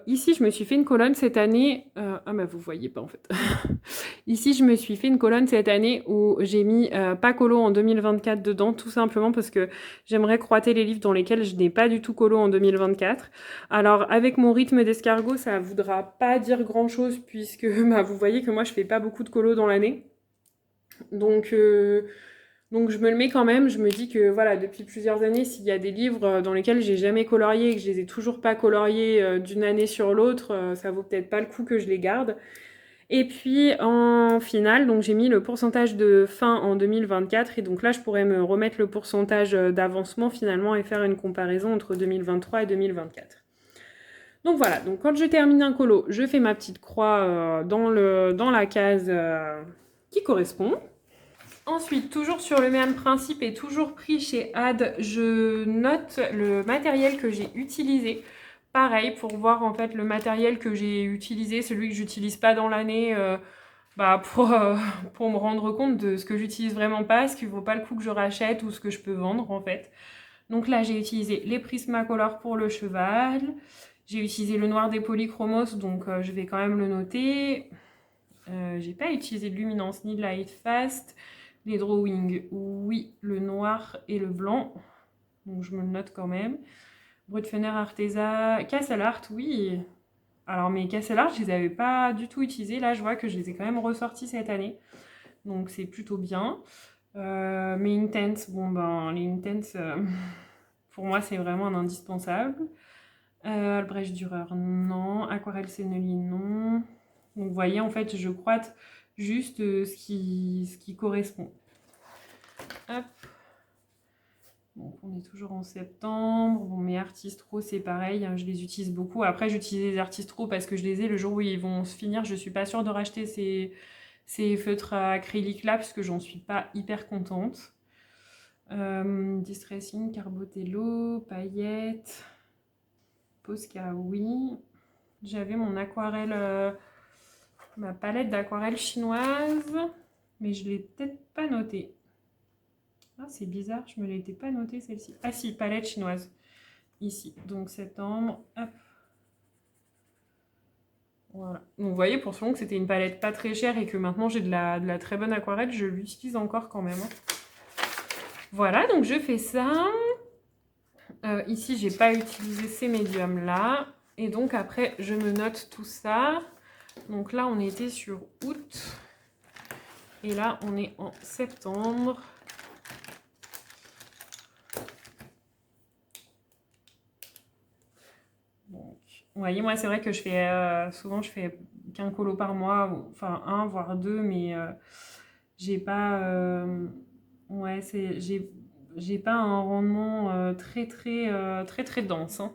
ici, je me suis fait une colonne cette année. Ah, bah, vous voyez pas en fait. Ici, je me suis fait une colonne cette année où j'ai mis pas colo en 2024 dedans, tout simplement parce que j'aimerais croiter les livres dans lesquels je n'ai pas du tout colo en 2024. Alors, avec mon rythme d'escargot, ça voudra pas dire grand chose puisque bah, vous voyez que moi, je fais pas beaucoup de colo dans l'année. Donc je me le mets quand même, je me dis que voilà, depuis plusieurs années, s'il y a des livres dans lesquels j'ai jamais colorié et que je les ai toujours pas coloriés d'une année sur l'autre, ça vaut peut-être pas le coup que je les garde. Et puis en finale, donc j'ai mis le pourcentage de fin en 2024 et donc là je pourrais me remettre le pourcentage d'avancement finalement et faire une comparaison entre 2023 et 2024. Donc voilà, donc quand je termine un colo, je fais ma petite croix dans la case qui correspond. Ensuite, toujours sur le même principe et toujours pris chez Ad, je note le matériel que j'ai utilisé. Pareil, pour voir en fait le matériel que j'ai utilisé, celui que j'utilise pas dans l'année, pour me rendre compte de ce que j'utilise vraiment pas, ce qui vaut pas le coup que je rachète ou ce que je peux vendre en fait. Donc là, j'ai utilisé les Prismacolor pour le cheval. J'ai utilisé le noir des Polychromos, donc je vais quand même le noter. J'ai pas utilisé de luminance ni de light fast. Les drawings, oui, le noir et le blanc. Donc je me le note quand même. Brutfener Artesa, Castle Art, oui. Alors mes Castle Art, je les avais pas du tout utilisés. Là, je vois que je les ai quand même ressortis cette année. Donc c'est plutôt bien. Mes Intense, bon ben les Intense, pour moi c'est vraiment un indispensable. Albrecht Dürer, non. Aquarelle Sennelier, non. Donc vous voyez, en fait, je croite juste ce qui correspond. Hop. Donc on est toujours en septembre. Bon, mes Artistro, c'est pareil, hein, je les utilise beaucoup. Après, j'utilise les Artistro parce que je les ai le jour où ils vont se finir. Je suis pas sûre de racheter ces feutres acryliques là parce que j'en suis pas hyper contente. Distressing, Carbotello, paillettes, Posca, oui. J'avais mon aquarelle, ma palette d'aquarelle chinoise, mais je l'ai peut-être pas notée. Ah, c'est bizarre, je me l'étais pas notée celle-ci. Ah si, palette chinoise. Ici, donc septembre. Hop. Voilà. Donc vous voyez, pour ce que c'était une palette pas très chère et que maintenant j'ai de la très bonne aquarelle, je l'utilise encore quand même. Voilà, donc je fais ça. Ici, j'ai pas utilisé ces médiums-là. Et donc après, je me note tout ça. Donc là, on était sur août. Et là, on est en septembre. Donc, vous voyez, moi, c'est vrai que je fais souvent, je fais qu'un colo par mois, enfin un, voire deux, mais j'ai pas, ouais, j'ai pas un rendement très dense. Hein.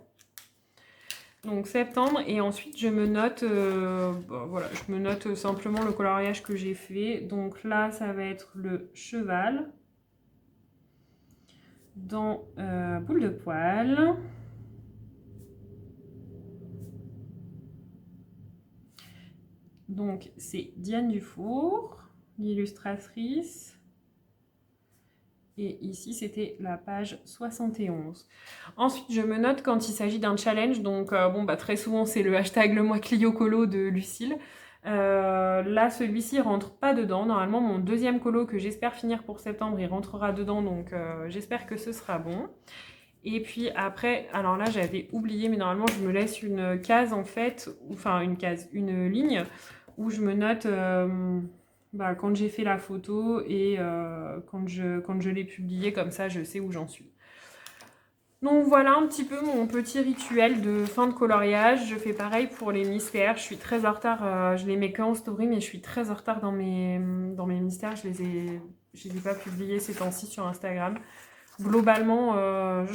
Donc septembre, et ensuite je me note, voilà, je me note simplement le coloriage que j'ai fait. Donc là, ça va être le cheval dans boule de poil. Donc c'est Diane Dufour, l'illustratrice. Et ici, c'était la page 71. Ensuite, je me note quand il s'agit d'un challenge. Donc, bon, bah, très souvent, c'est le hashtag le mois Clio Colo de Lucille. Là, celui-ci rentre pas dedans. Normalement, mon deuxième colo que j'espère finir pour septembre, il rentrera dedans. Donc, j'espère que ce sera bon. Et puis après, alors là, j'avais oublié, mais normalement, je me laisse une case, en fait. Enfin, une ligne où je me note... bah, quand j'ai fait la photo et quand je l'ai publiée, comme ça je sais où j'en suis. Donc voilà un petit peu mon petit rituel de fin de coloriage. Je fais pareil pour les mystères. Je suis très en retard, je les mets qu'en story, mais je suis très en retard dans mes mystères. Je les ai pas publiés ces temps-ci sur Instagram. Globalement,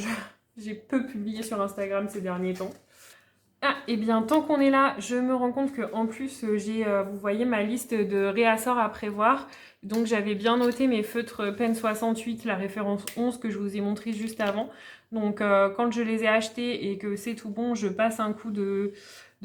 j'ai peu publié sur Instagram ces derniers temps. Ah, et bien tant qu'on est là, je me rends compte qu'en plus, j'ai, vous voyez ma liste de réassorts à prévoir. Donc j'avais bien noté mes feutres Pen 68, la référence 11 que je vous ai montré juste avant. Donc quand je les ai achetés et que c'est tout bon, je passe un coup de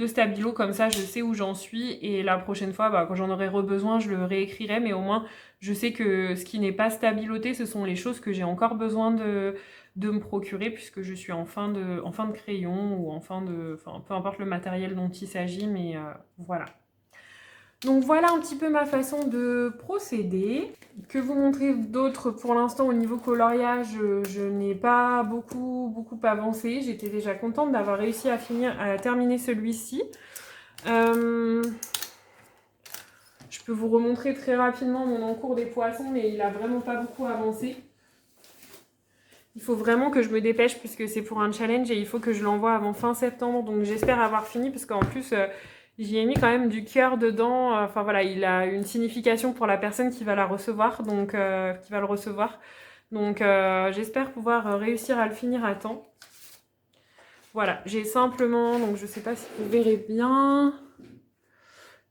stabilo, comme ça je sais où j'en suis. Et la prochaine fois, bah, quand j'en aurai besoin, je le réécrirai. Mais au moins, je sais que ce qui n'est pas stabiloté, ce sont les choses que j'ai encore besoin de me procurer, puisque je suis en fin de crayon ou enfin, peu importe le matériel dont il s'agit, mais voilà. Donc voilà un petit peu ma façon de procéder. Que vous montrer d'autres pour l'instant au niveau coloriage, je n'ai pas beaucoup avancé. J'étais déjà contente d'avoir réussi à terminer celui-ci. Je peux vous remontrer très rapidement mon encours des poissons, mais il n'a vraiment pas beaucoup avancé. Il faut vraiment que je me dépêche puisque c'est pour un challenge et il faut que je l'envoie avant fin septembre. Donc j'espère avoir fini parce qu'en plus j'y ai mis quand même du cœur dedans. Enfin voilà, il a une signification pour la personne qui va la recevoir, donc qui va le recevoir. Donc j'espère pouvoir réussir à le finir à temps. Voilà, j'ai simplement, donc je sais pas si vous verrez bien.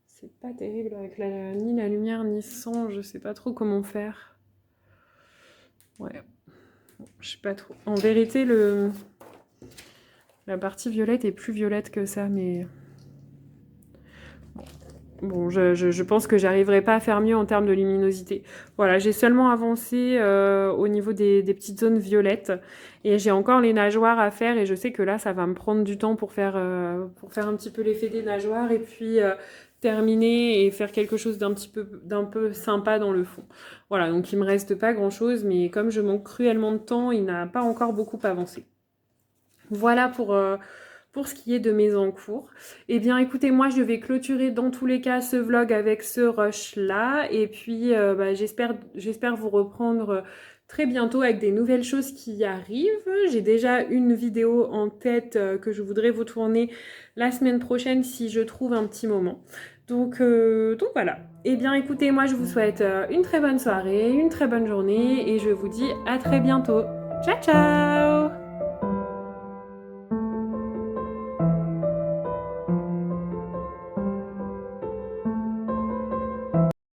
C'est pas terrible avec ni la lumière ni son, je sais pas trop comment faire. Ouais. Je sais pas trop. En vérité, la partie violette est plus violette que ça, mais... Bon, je pense que j'arriverai pas à faire mieux en termes de luminosité. Voilà, j'ai seulement avancé au niveau des petites zones violettes. Et j'ai encore les nageoires à faire. Et je sais que là, ça va me prendre du temps pour faire un petit peu l'effet des nageoires. Et puis... terminer et faire quelque chose d'un peu sympa dans le fond. Voilà, donc il me reste pas grand chose, mais comme je manque cruellement de temps, il n'a pas encore beaucoup avancé. Voilà pour ce qui est de mes encours. Eh bien écoutez, moi je vais clôturer dans tous les cas ce vlog avec ce rush là, et puis j'espère vous reprendre très bientôt avec des nouvelles choses qui arrivent. J'ai déjà une vidéo en tête que je voudrais vous tourner la semaine prochaine si je trouve un petit moment. Donc voilà. Eh bien écoutez, moi je vous souhaite une très bonne soirée, une très bonne journée et je vous dis à très bientôt. Ciao ciao!